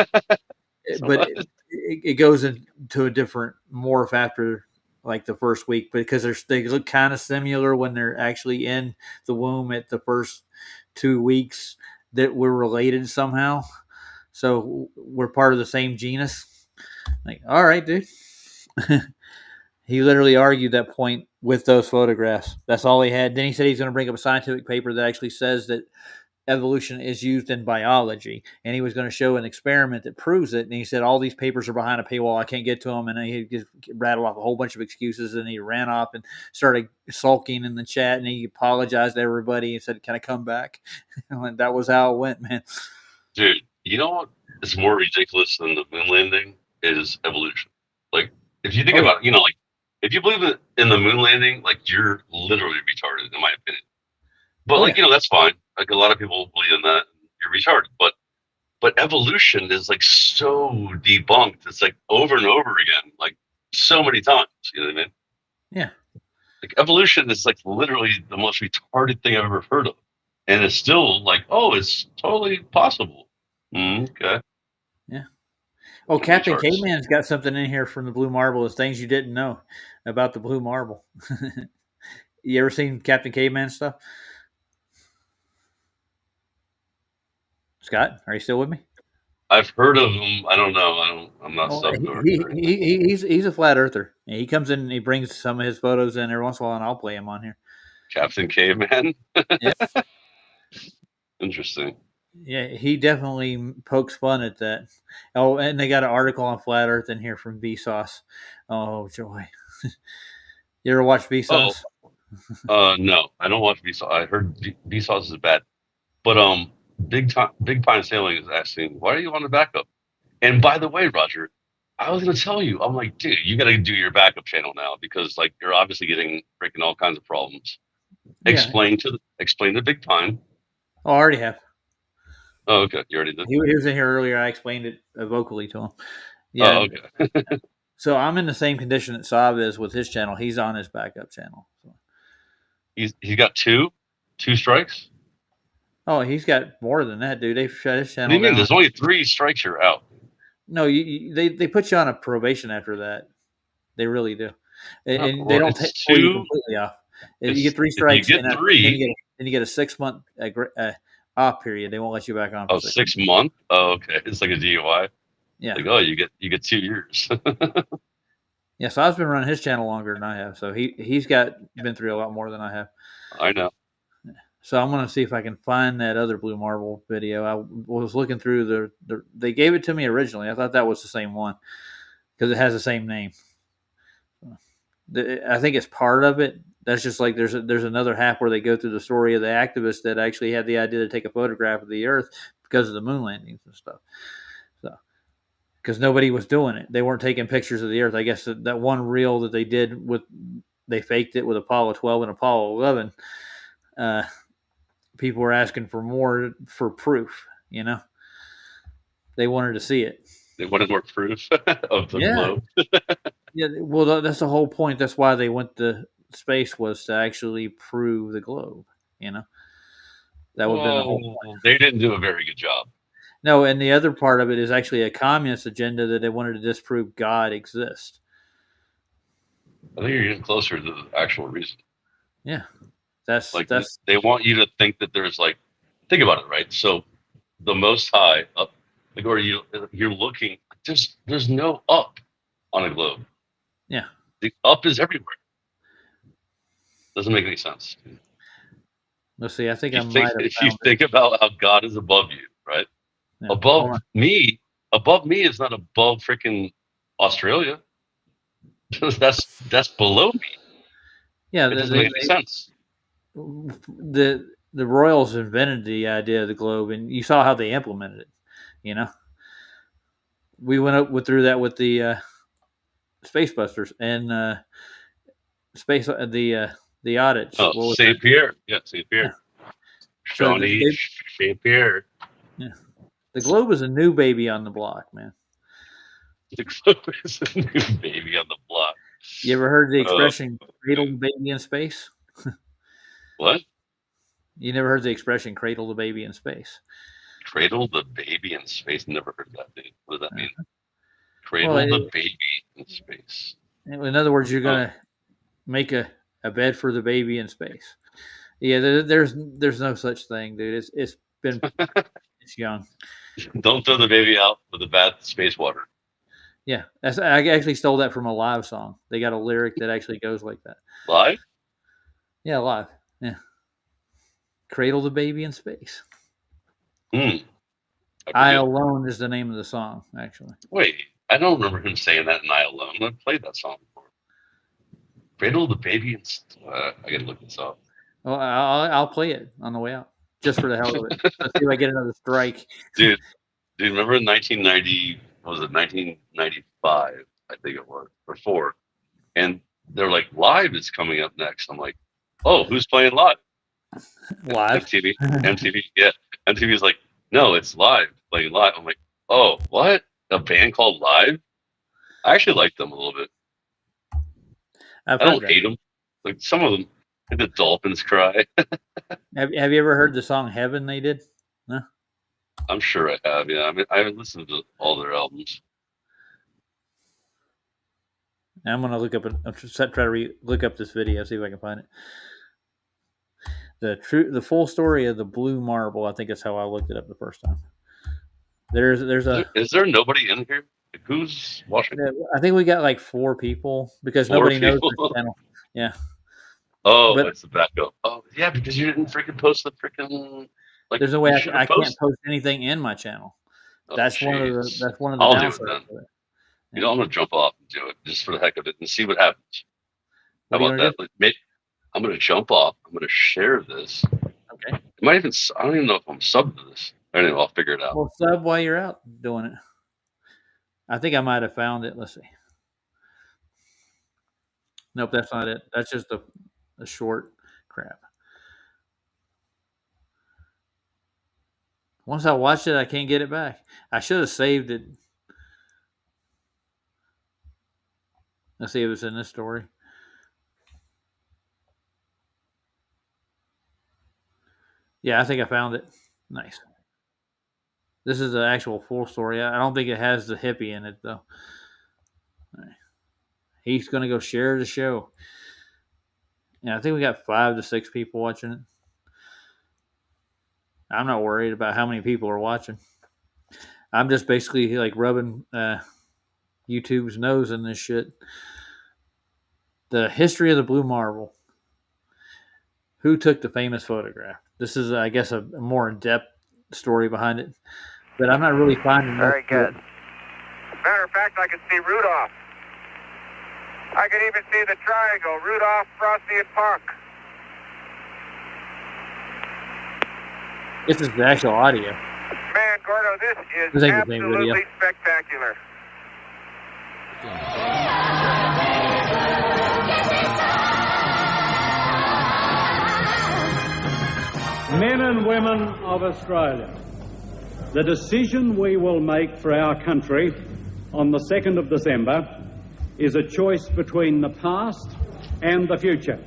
but it goes into a different morph after like the first week because they look kind of similar when they're actually in the womb at the first 2 weeks that we're related somehow. So we're part of the same genus. Like, all right, dude. He literally argued that point with those photographs. That's all he had. Then he said he's going to bring up a scientific paper that actually says that evolution is used in biology, and he was going to show an experiment that proves it. And he said all these papers are behind a paywall. I can't get to them, and he just rattled off a whole bunch of excuses. And he ran off and started sulking in the chat, and he apologized to everybody and said, "Can I come back?" And that was how it went, man. Dude, you know what is more ridiculous than the moon landing is evolution. Like, if you think about it, you know, like if you believe in the moon landing, like you're literally retarded, in my opinion. But like, you know, that's fine. Like a lot of people believe in that. You're retarded. But evolution is like so debunked. It's like over and over again, like so many times. You know what I mean? Yeah. Like evolution is like literally the most retarded thing I've ever heard of. And it's still like, oh, it's totally possible. Okay. Yeah. Oh, Captain Caveman's got something in here from the Blue Marble. It's things you didn't know about the Blue Marble. You ever seen Captain Caveman stuff? Scott, are you still with me? I've heard of him. I don't know. I'm not subbed or he's a flat earther. He comes in and he brings some of his photos in every once in a while, and I'll play him on here. Captain Caveman. Yeah. Interesting. Yeah, he definitely pokes fun at that. Oh, and they got an article on flat Earth in here from Vsauce. Oh joy! You ever watch Vsauce? No, I don't watch Vsauce. I heard Vsauce is bad, but Big Pine Sailing is asking, why are you on the backup? And by the way, Roger, I was gonna tell you, I'm like, dude, you gotta do your backup channel now because like you're obviously getting freaking all kinds of problems. Yeah. Explain to Big Pine. Oh, I already have. Oh, okay. You already did. He was in here earlier. I explained it vocally to him. Yeah. Oh, okay. So I'm in the same condition that Saab is with his channel. He's on his backup channel. So. He's got two strikes. Oh, he's got more than that, dude. They shut his channel. What do you mean? down. There's only 3 strikes. You're out. No, they put you on a probation after that. They really do, and they don't take you completely off. You get 3 strikes. You get 3. Then you get a 6-month off period. They won't let you back on. Oh, 6 months? Oh, okay. It's like a DUI. Yeah. Like, oh, you get 2 years. Yeah, so I've been running his channel longer than I have. So he's been through a lot more than I have. I know. So I'm going to see if I can find that other Blue Marble video. I was looking through they gave it to me originally. I thought that was the same one because it has the same name. I think it's part of it. That's just like there's another half where they go through the story of the activists that actually had the idea to take a photograph of the Earth because of the moon landings and stuff. So because nobody was doing it, they weren't taking pictures of the Earth. I guess that one reel that they did they faked it with Apollo 12 and Apollo 11. People were asking for more for proof. You know, they wanted to see it. They wanted more proof of the globe. Yeah, well, that's the whole point. That's why they went to space, was to actually prove the globe. You know, that would have been the whole point. They didn't do a very good job. No, and the other part of it is actually a communist agenda that they wanted to disprove God exists. I think you're getting closer to the actual reason. Yeah, that's they want you to think that there's like, think about it, right? So the Most High up, like, or you're looking. There's no up on a globe. Yeah, the up is everywhere. Doesn't make any sense. Let's see. I think if you think about how God is above you, right? Yeah, above me is not above freaking Australia. that's below me. Yeah, it doesn't make any sense. The Royals invented the idea of the globe, and you saw how they implemented it. You know, we went through that with the Space Busters and the audits. Oh, St. Pierre. Yeah, St. Pierre. Shawnee, St. Pierre. Yeah. The globe is a new baby on the block, man. The globe is a new baby on the block. You ever heard the expression cradle the baby in space? What? You never heard the expression cradle the baby in space? Cradle the baby in space? Never heard that, dude. What does that mean? Cradle Well, the baby in space. In other words, you're gonna make a bed for the baby in space. Yeah, there's no such thing, dude. It's been it's young. Don't throw the baby out with the bad space water. Yeah, I actually stole that from a Live song. They got a lyric that actually goes like that. Live? Yeah, Live. Yeah, cradle the baby in space. I Alone is the name of the song, actually. Wait, I don't remember him saying that in I Alone. I played that song before. Cradle the baby and I gotta look this up. Well, I'll play it on the way out, just for the hell of it. Let's see if I get another strike. Dude, remember in 1990, what was it 1995, I think it was, or 4, and they're like, Live is coming up next. I'm like, oh, who's playing Live? Live? MTV, yeah. MTV is like, no, it's Live, playing Live. I'm like, oh, what? A band called Live? I actually like them a little bit. I don't hate them. Like some of them, like the Dolphins cry. Have you ever heard the song Heaven they did? No? I'm sure I have, yeah. I mean, I haven't listened to all their albums. I'm gonna look up look up this video, see if I can find it. The full story of the Blue Marble. I think that's how I looked it up the first time. Is there nobody in here? Like, who's watching? I think we got like 4 people because nobody knows the channel. Yeah. Oh, that's the backup. Oh, yeah, because you didn't freaking post the freaking. Like, there's no way I can't post anything in my channel. That's one of the I'll do downsides it then. of it. You know, I'm gonna jump off and do it just for the heck of it and see what happens. How What are you about that? gonna Like, maybe I'm gonna jump off. I'm gonna share this. Okay. I don't even know if I'm subbed to this. Anyway, I'll figure it out. Well, sub while you're out doing it. I think I might have found it. Let's see. Nope, that's not it. That's just a short crap. Once I watched it, I can't get it back. I should have saved it. Let's see if it's in this story. Yeah, I think I found it. Nice. This is the actual full story. I don't think it has the hippie in it, though. All right. He's going to go share the show. Yeah, I think we got 5 to 6 people watching it. I'm not worried about how many people are watching. I'm just basically like rubbing YouTube's nose in this shit. The history of the Blue Marble. Who took the famous photograph? This is, I guess, a more in-depth story behind it. But I'm not really finding Very good. Matter of fact, I can see Rudolph. I can even see the triangle, Rudolph, Frosty, and Park. This is the actual audio. Man, Gordo, this is This ain't the same video. absolutely spectacular. Men and women of Australia, the decision we will make for our country on the 2nd of December is a choice between the past and the future.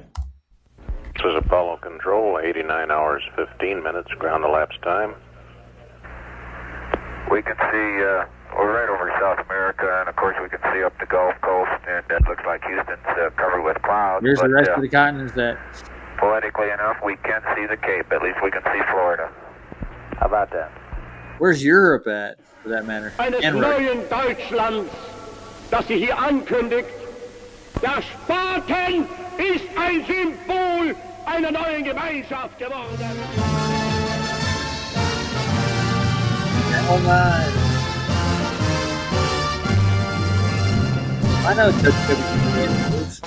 This is Apollo Control, 89 hours, 15 minutes, ground elapsed time. We can see, we're right over South America, and of course we can see up the Gulf Coast, and it looks like Houston's covered with clouds. Here's the rest of the continents that... Poetically enough, we can see the Cape. At least we can see Florida. How about that? Where's Europe at, for that matter? Eines neuen Deutschlands, das sie hier ankündigt. Der Spaten ist ein Symbol einer neuen Gemeinschaft geworden. Oh my. I know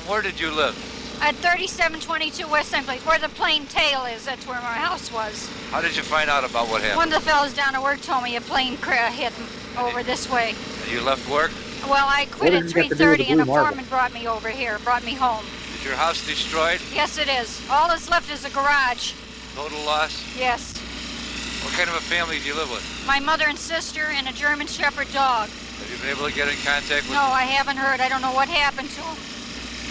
Where did you live? At 3722 West End Place, where the plane tail is. That's where my house was. How did you find out about what happened? One of the fellows down at work told me a plane hit over this way. You left work? Well, I quit at 3:30 and a foreman brought me over here, brought me home. Is your house destroyed? Yes, it is. All that's left is a garage. Total loss? Yes. What kind of a family do you live with? My mother and sister and a German Shepherd dog. Have you been able to get in contact with No, I haven't heard. I don't know what happened to them.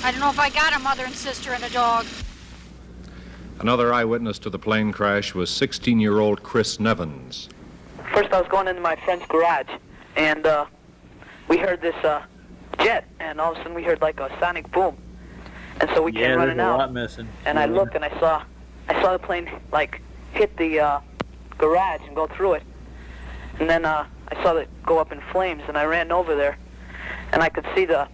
I don't know if I got a mother and sister and a dog. Another eyewitness to the plane crash was 16-year-old Chris Nevins. First, I was going into my friend's garage, and we heard this jet, and all of a sudden we heard like a sonic boom, and so we came running there's a out. lot missing. And I looked and I saw the plane like hit the garage and go through it, and then I saw it go up in flames, and I ran over there, and I could see the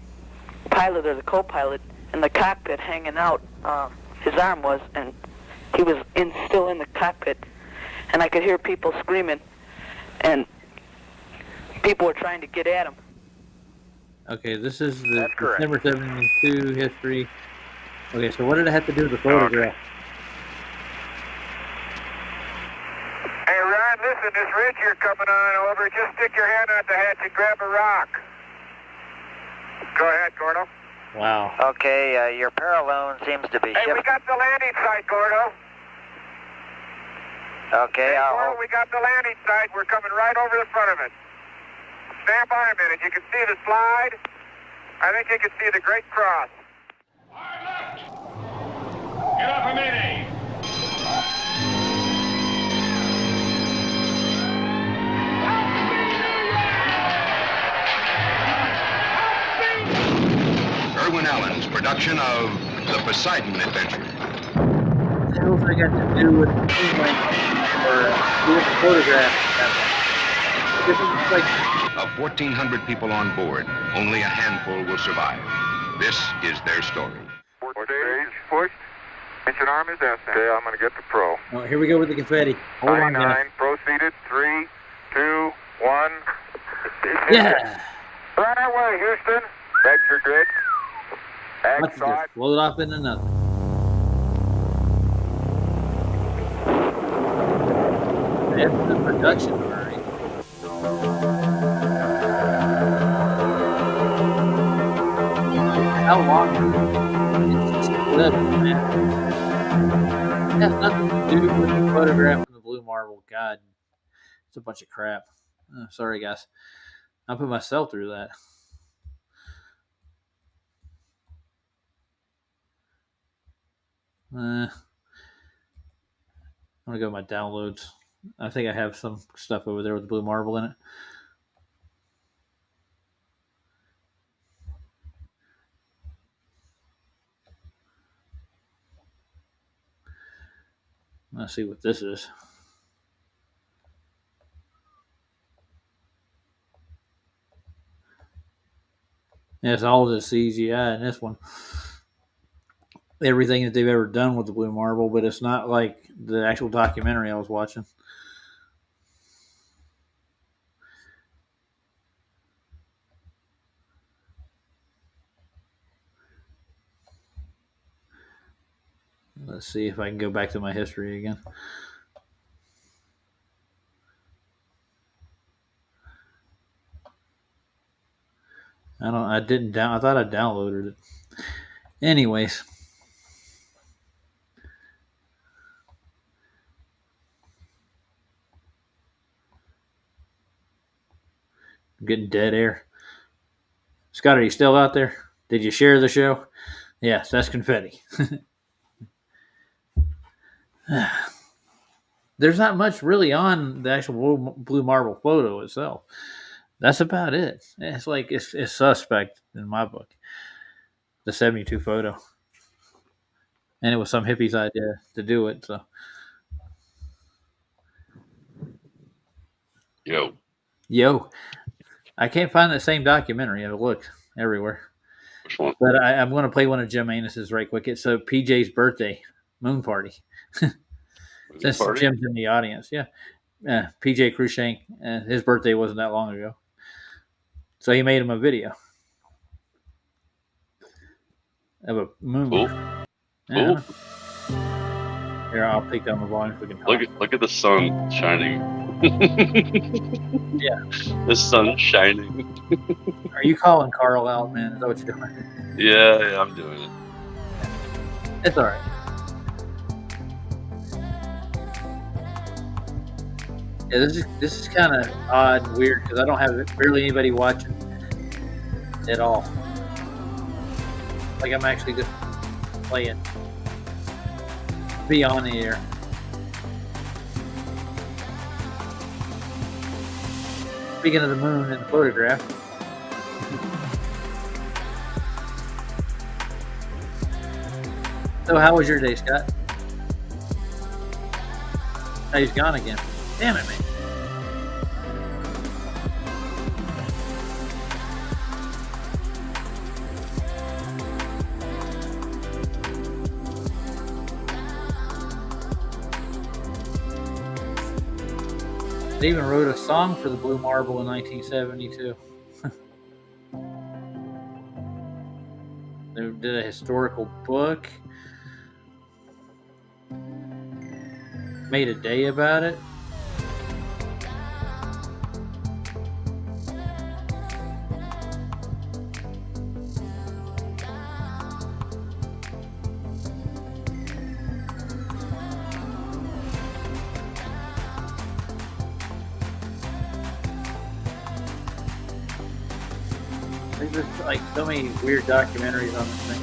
pilot or the co-pilot in the cockpit hanging out. His arm was, and he was still in the cockpit, and I could hear people screaming, and people were trying to get at him. Okay, this is the December 72 history. Okay, so what did it have to do with the photograph? Hey, Ron, listen, this ridge you're coming on over, just stick your hand out the hatch and grab a rock. Go ahead, Gordo. Wow. Okay, your paralone seems to be Hey, we got the landing site, Gordo. Okay, hey, Gordo, we got the landing site. We're coming right over the front of it. Stand by a minute. You can see the slide. I think you can see the Great Cross. Get up a Mayday. Irwin Allen's production of The Poseidon Adventure. What the hell's that got to do with the with the photograph? This is like... Of 1,400 people on board, only a handful will survive. This is their story. Stage pushed. Engine arm is descent. Okay, I'm going to get the pro. Oh, here we go with the confetti. Hold on, 99, guys. proceeded. 3, 2, 1. Yeah. Right away, Houston. That's your good. Let's just float off into nothing. That's the production, Murray. How long is this clip, man? It has nothing to do with the photograph of the Blue Marble. God, it's a bunch of crap. Oh, sorry, guys. I put myself through that. I'm gonna go to my downloads. I think I have some stuff over there with the Blue Marble in it. Let's see what this is. Yeah, it's all just CGI in this one. Everything that they've ever done with the Blue Marble, but it's not like the actual documentary I was watching. Let's see if I can go back to my history again. I thought I downloaded it. Anyways. I'm getting dead air. Scott, are you still out there? Did you share the show? Yes, that's confetti. There's not much really on the actual Blue Marble photo itself. That's about it. It's like it's suspect in my book. The 72 photo. And it was some hippie's idea to do it, so. Yo. I can't find the same documentary. I've looked everywhere. Which one? But I'm going to play one of Jim Anus's right quick. It's PJ's birthday moon party. Since Jim's in the audience, yeah. PJ Cruikshank, his birthday wasn't that long ago. So he made him a video of a moon. Cool. Yeah. Cool. Here, I'll take down the volume so we can talk. Look at the sun shining. Yeah. The sun shining. Are you calling Carl out, man? Is that what you're doing? Yeah, I'm doing it. It's all right. Yeah, this is kind of odd and weird because I don't have barely anybody watching at all. Like I'm actually just playing. Be on the air. Speaking of the moon in the photograph, So how was your day, Scott? Oh, he's gone again. Damn it, man. They even wrote a song for the Blue Marble in 1972. They did a historical book. Made a day about it. There's just like so many weird documentaries on this thing.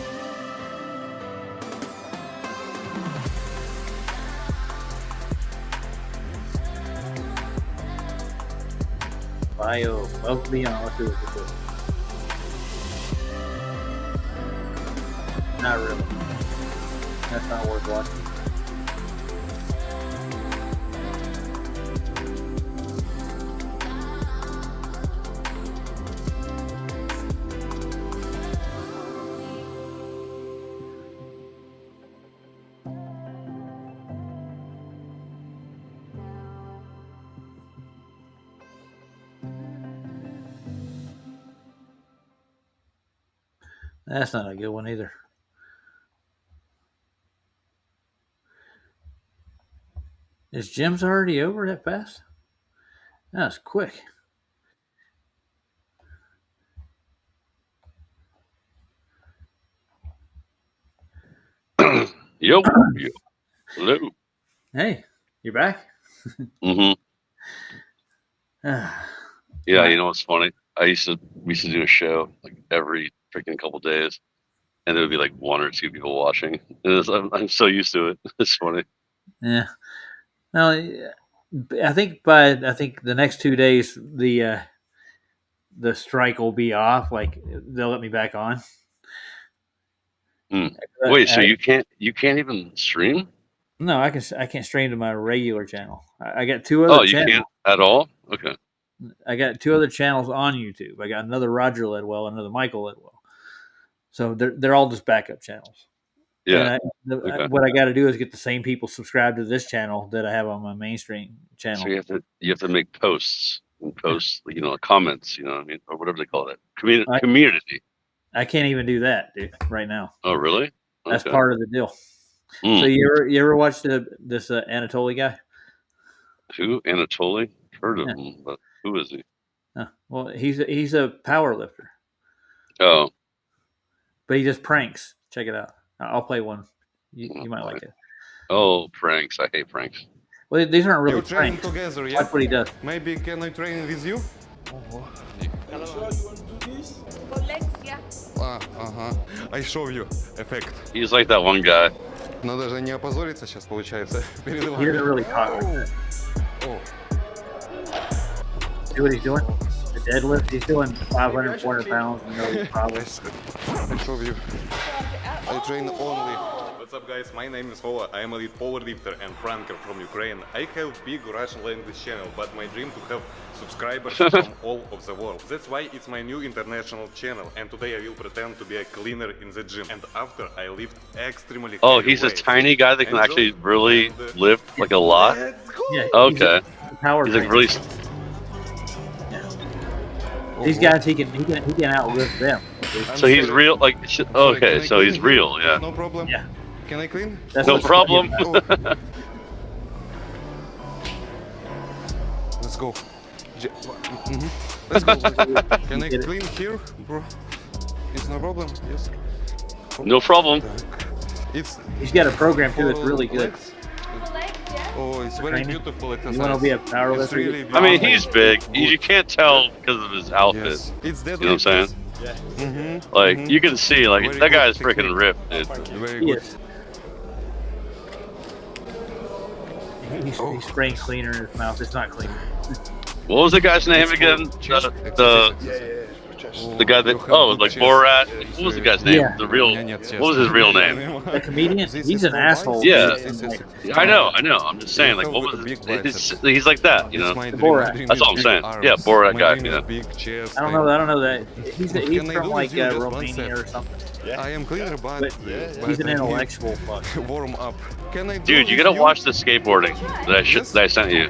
Bio above beyond. Let's see what this is. Not really. That's not worth watching. That's not a good one either. Is Jim's already over that fast? That's quick. Yo. Yo. Hello. Hey, you're back? Mm-hmm. Yeah, you know what's funny? We used to do a show like every freaking couple days, and there would be like one or two people watching. I'm so used to it. It's funny. Yeah. No, I think the next 2 days the strike will be off. Like they'll let me back on. Wait, so you can't even stream? No, I can't stream to my regular channel. I got two other. Oh, you can't at all? Okay. I got two other channels on YouTube. I got another Roger Ledwell, another Michael Ledwell. So they're all just backup channels. Yeah. And what I got to do is get the same people subscribed to this channel that I have on my mainstream channel. So you have to make posts and post, comments, what I mean, or whatever they call it, community. I can't even do that, dude, right now. Oh, really? Okay. That's part of the deal. So you ever watched this Anatoly guy? Who? Anatoly? Heard of him, but who is he? Well, he's a power lifter. Oh. But he just pranks. Check it out. I'll play one. You might like it. Oh, pranks. I hate pranks. Well, these aren't really You're training pranks. together, yeah? That's what he does. Maybe can I train with you? I show you effect. He's like that one guy. Надо же не опозориться сейчас, получается, перед He вами. doesn't really talk like that. See what he's doing? The deadlift. He's doing 500, 400 pounds. No problem. I show you. I train only. What's up, guys? My name is Hova. I am a lead powerlifter and pranker from Ukraine. I have big Russian language channel, but my dream to have subscribers from all of the world. That's why it's my new international channel. And today I will pretend to be a cleaner in the gym. And after I lift extremely heavy Oh, he's a weights. tiny guy that can actually really lift like a lot. Yeah. Okay. Power. He's like really. These guys, he can outlift them. So he's real, like. Okay, so he's real, yeah. No problem. Yeah. Can I clean? No problem. Let's go. Let's go. Can I clean here, bro? It's no problem. Yes. No problem. He's got a program too that's really good. Oh, it's very beautiful exercise. You want to be a power It's lifter? really I mean, beautiful. he's big. You can't tell because of his outfit. Yes. It's You know what I'm saying? Yeah. Like, you can see, like, Very that good guy's technique. freaking ripped, dude. Very good. He's spraying cleaner in his mouth. It's not clean. What was the guy's name again? The guy that like Borat. What was the guy's name? Yeah. The real. What was his real name? The comedian. He's an asshole. Yeah, Like, I know. I'm just saying, like, what was he's like that, you know? Borat. That's all I'm saying. Yeah, Borat guy. Yeah. I don't know that. He's from like Romania or something. I am clear, but He's an intellectual fuck. warm up. Can I do Dude, you with gotta watch the skateboarding that I sent you.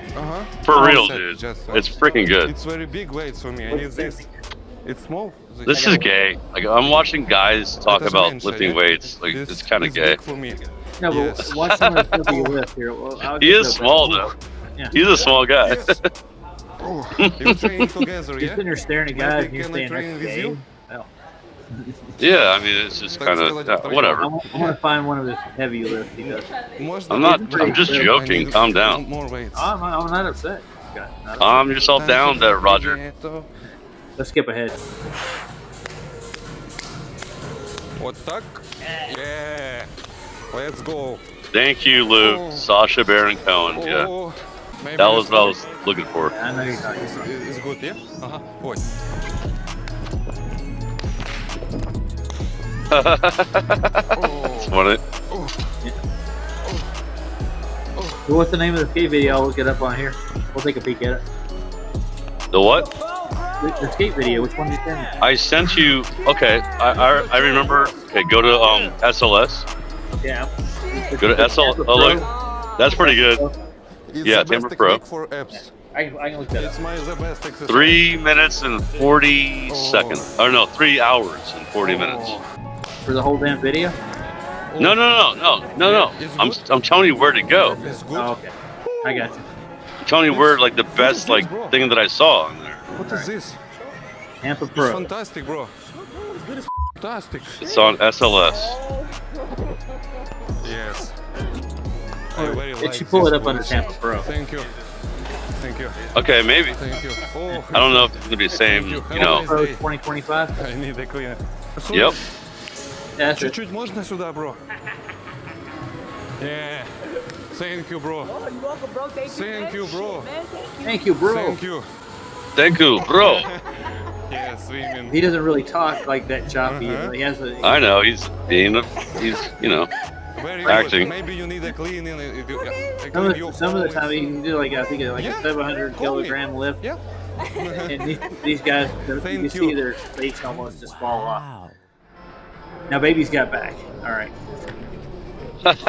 For real, dude. It's freaking good. It's very big weights for me. I need this. It's small. This is gay. Like, I'm watching guys talk about lifting weights. Like, it's kind of gay. For me. No, but watch some of the stuff you lift here. Well, He is small though. Yeah. He's a small guy. You train together, You're yeah? sitting there staring at guys and you're Can I saying train that's with gay. you? Hell. Yeah, I mean, it's just kind of whatever. I want to find one of his heavy lifts he does. I'm not. I'm just joking. Calm down. More weights. I'm not upset. Not upset. Calm yourself down, there, Roger. Let's skip ahead. Вот так? Yeah. Let's go. Thank you, Luke. Sasha Baron Cohen. Yeah, Oh, maybe that was what I was looking for. I know you're talking about. It's good, yeah? Ой. It's funny. So what's the name of the skate video? I'll look it up on here. We'll take a peek at it. The what? The skate video. Which one did you send me? I sent you. Okay, I remember. Okay, go to SLS. Yeah. Go to SL. Oh, look, that's pretty good. It's Yeah, the best Timber Pro. technique for abs. I can look that up. It's the best exercise. 3 minutes and 40 seconds. Or no, 3 hours and 40 minutes. For the whole damn video? No. I'm telling you where to go. It's good. Oh, okay. I got you. I'm telling you where like the best like thing that I saw on there. What is this? Tampa It's Pro. fantastic, bro. Fantastic. It's on SLS. Yes. I very It like should pull it this up under voice. Tampa Pro. Thank you. Thank you. Okay, maybe. Thank you. Oh, I don't know if it's gonna be the same. You know. Pro 2025. I need a cleaner. Yep. That's it. Чуть-чуть можно сюда, bro? Yeah. Thank you, bro. Thank you, bro. Thank you, bro. Thank you. Thank you, bro. Yes, women. He doesn't really talk like that choppy. He has a. I know he's you know Very acting. good. Maybe you need a cleaning. Some of the time he can do like I think like a 700 kilogram lift. Yeah. And these guys, you can see their face almost just fall off. Now baby's got back. All right. That's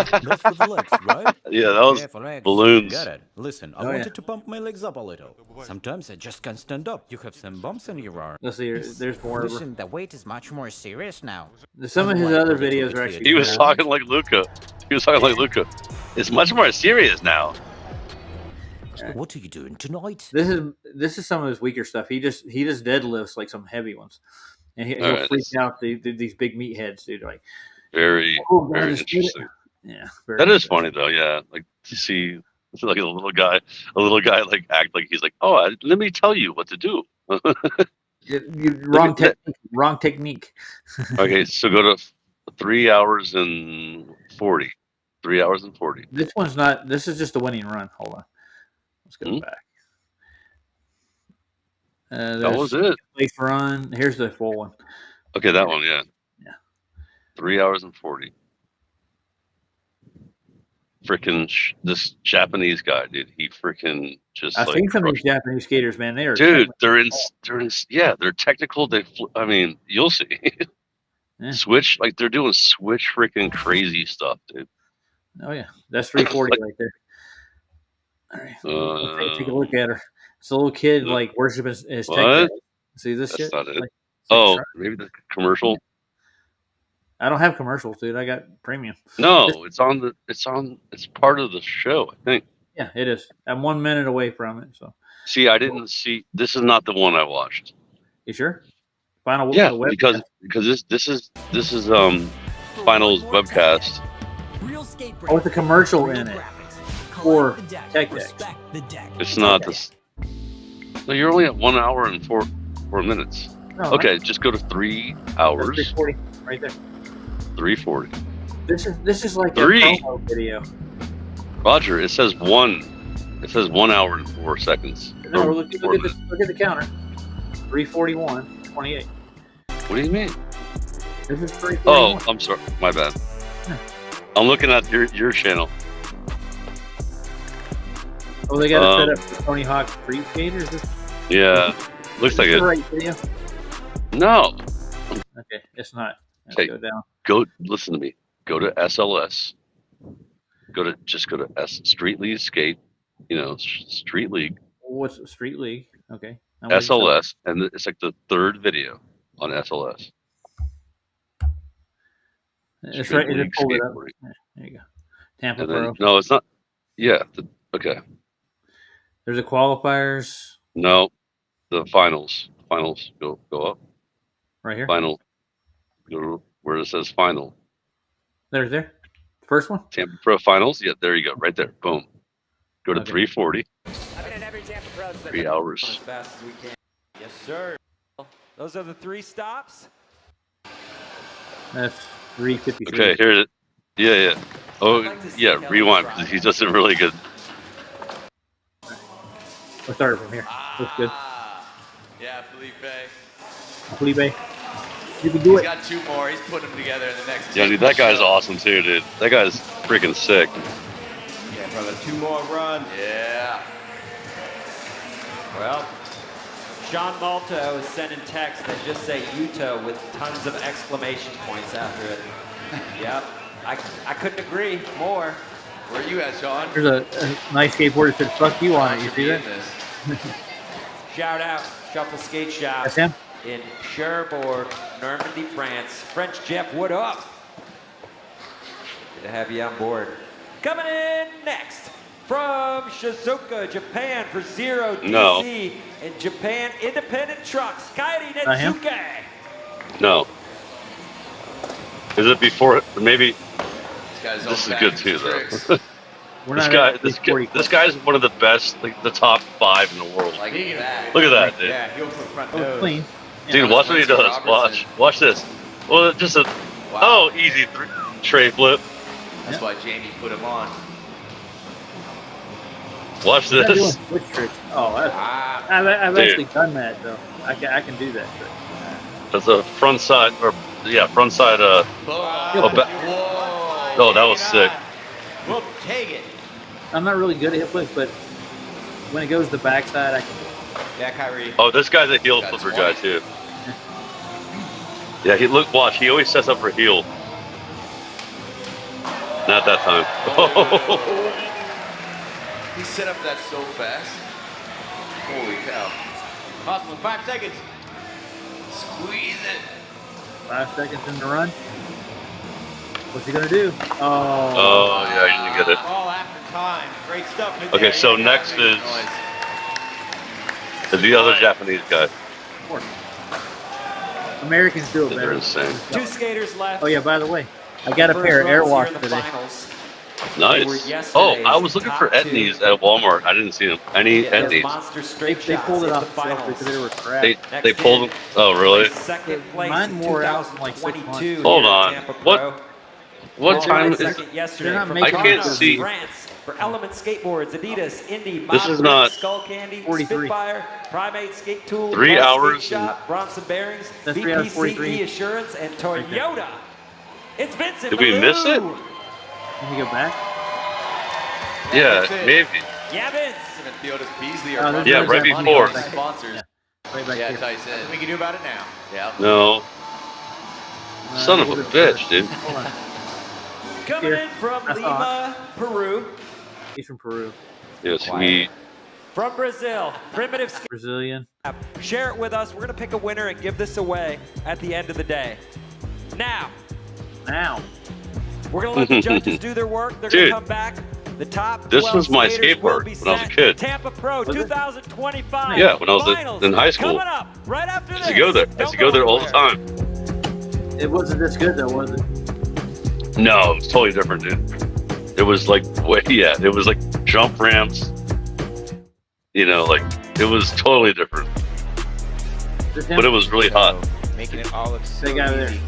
for the legs, right? Yeah, that was Yeah, for legs. balloons. Got it. Listen, I Oh, yeah. wanted to pump my legs up a little. Sometimes I just can't stand up. You have some bumps in your arm. Let's see. There's more. Of Listen, the weight is much more serious now. some of his other videos are actually. He was talking like Luca. It's much more serious now. What are you doing tonight? This is some of his weaker stuff. He just deadlifts like some heavy ones, and he'll All right, freak out these big meatheads, dude. Like, Very, oh, God, very this- interesting. yeah, That is funny though. Yeah, like to see like a little guy like act like he's like, oh, let me tell you what to do. Wrong technique. Wrong technique. Okay, so go to 3 hours and 40. 3 hours and 40. This one's not. This is just a winning run. Hold on. Let's go back. That was it. Safe run. Here's the full one. Okay, that one, yeah. Yeah. 3 hours and 40. Freaking this Japanese guy, dude. He freaking just I've like seen some of crushed- these Japanese skaters, man. They are Dude, they're yeah, they're technical. I mean, you'll see. Yeah. Switch, like they're doing switch freaking crazy stuff, dude. Oh yeah, that's 340 right there. All right, take a look at her. It's a little kid like worshiping his tech What? dad. See this That's shit? not it. Like, Oh, maybe the commercial. I don't have commercials, dude. I got premium. No, it's part of the show, I think. Yeah, it is. I'm 1 minute away from it. So See, I didn't see. This is not the one I watched. you sure? Final. Yeah, web- because this is Final's webcast. Oh, with a commercial in it for Tech Deck. It's not this. No, you're only at 1 hour and four minutes. No, Okay, just go to 3 hours. 340 right there. 340. This is like Three. a promo video. Roger, it says 1. It says 1 hour and 4 seconds. No, Or look at 4 the counter. 341.28. What do you mean? This is 341. Oh, I'm sorry. My bad. I'm looking at your channel. Oh, they got it set up for Tony Hawk Street Skater? Is this? Yeah. Looks like Is this it. the right video? No. Okay, it's not. Let's Okay. go down. Go listen to me. Go to SLS. Go to Street League Skate. You know, Street League. What's Street League? Okay. I'm waiting for- SLS, and it's like the third video on SLS. It's Street right. It League just pulled it up. skateboarding. There you go. Tampa And then, Pro. no, it's not. Yeah. Okay. There's a qualifiers No, the finals. Finals. Go up. right here. Final. Go where it says final. There. First one. Tampa Pro Finals. Yeah, there you go. Right there. Boom. Go to Okay. 340. I've been in every Tampa Pro. 3 hours. As fast as we can. Yes, sir. Those are the 3 stops. That's 353. Okay, here it is. Yeah. Oh, yeah, rewind, because he does it really good. We'll start from here. Looks good. Yeah, Felipe. Felipe, you can do He's it. got 2 more. He's putting them together in the next. Yeah, dude, that guy's awesome too, dude. That guy's freaking sick. Yeah, brother. 2 more runs. Yeah. Well, Sean Malto is sending texts that just say Utah with tons of exclamation points after it. Yep. I couldn't agree more. Where are you at, Sean? There's a nice skateboard that said "fuck you" on it. You see that? Shout out Shuffle Skate Shop That's him. in Cherbourg, Normandy, France. French Jeff, what up? Good to have you on board. Coming in next from Shizuoka, Japan for Zero DC No. and Japan Independent Trucks, Kairi Not him? Netsuke. No. Is it before? Maybe. This This is good too, though. We're This not guy, at this 340. guy, this guy's one of the best, like the top 5 in the world. Like that. Look at that, dude. Yeah, he'll put front Oh, nose. clean. Dude, watch what he does. Watch this. Well, just a easy tray flip. That's why Jamie put him on. Watch What's that doing? this. Which trick? Oh, I've Dude. actually done that though. I can do that trick. That's a front side, or front side. Oh, that was sick. We'll take it. I'm not really good at hip flips, but when it goes to the backside, I can. Yeah, Kyrie. Oh, this guy's a heel flipper guy too. Yeah, watch. He always sets up for heel. Not that time. He set up that so fast. Holy cow. Possible 5 seconds. Squeeze it. 5 seconds in the run. What's he gonna do? Oh, yeah, you didn't get it. All after time. Great stuff. Okay, so next is the other Japanese guy. Americans do it They're better. insane. 2 skaters left. Oh yeah, by the way, I got a pair of Airwalks today. Nice. Oh, I was looking for Etnies at Walmart. I didn't see them. Any Etnies? They pulled it off the shelf because they were crap. They pulled them. Oh, really? Second place Mine in wore out in like 6 months. 2022 Hold here at on. Tampa Pro. What time is? Second yesterday They're not from making I can't Toronto, see. France for Element Skateboards, Adidas, Indy, This is Maverick, not- Skull Candy, 43. Spitfire, Primate Skate Tool, 3 Ball hours Skate Shop, Bronson Bearings, That's 3 hours, 43. BPCE Assurance, and Toyota. It's Vincent. Did we miss it? Malou. Can you go back? Yeah, That's it. maybe. Yeah, Vince. And Theodis Beasley Oh, are there's- Yeah, there's right that money before. back there. sponsors. Right back Yeah, here. Tyson. We can do about it now. Yeah. No. Son of a bitch, dude. Hold on. Coming Here. in from That's Lima, Peru. He's from Peru. Yes, he. From Brazil, Primitive Skate. Brazilian. Share it with us. We're going to pick a winner and give this away at the end of the day. Now, we're going to let the judges do their work. They're going Dude. to come back. The top This 12 was my skaters will skateboard be when I was a sent. kid. Tampa Pro Was it? 2025. Yeah, when I was Finals in high school. Coming up right after I this. used to go there. I used Don't to go there all the anywhere. time. It wasn't this good though, was it? No, it was totally different, dude. It was like, it was like jump ramps. You know, like, it was totally different. But it was really hot. Making it all look so Big guy there. easy.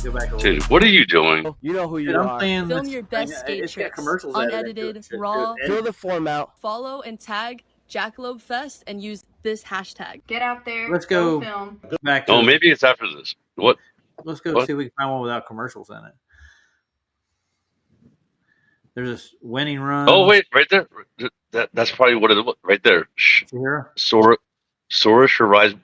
Go back over. Dude, what are you doing? You know who you Dude, I'm are. playing Film this your best thing. skate It's got tricks, commercials added into it. unedited, Shit, raw. dude. Fill the form out. Follow and tag Jackalope Fest and use this hashtag. Get out there. Let's go film. back to Oh, maybe it's after this. What? Let's go What? see if we can find one without commercials in it. There's this winning run. Oh wait, right there. That's probably what it was. Right there. Sora Rise.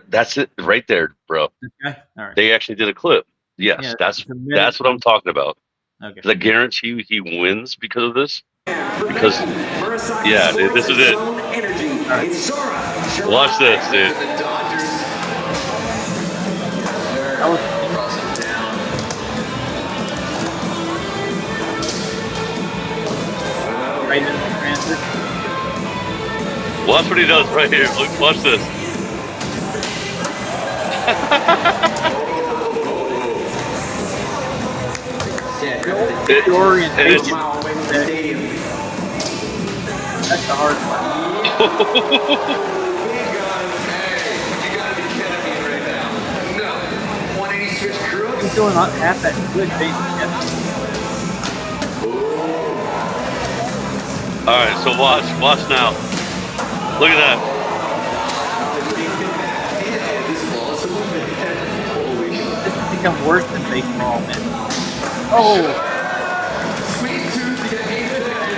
That's it. Right there, bro. Okay. All right. They actually did a clip. Yes, Yeah, that's it's a minute. what I'm talking about. Okay. 'Cause I guarantee you he wins because of this. Because yeah, dude, this is it. Watch this, dude. Right in the transit. Watch what he does right here. Look, watch this. The orientation. That's the hard part. He's doing half that good thing. All right, so watch now. Look at that. This has become worse than baseball, man. Oh!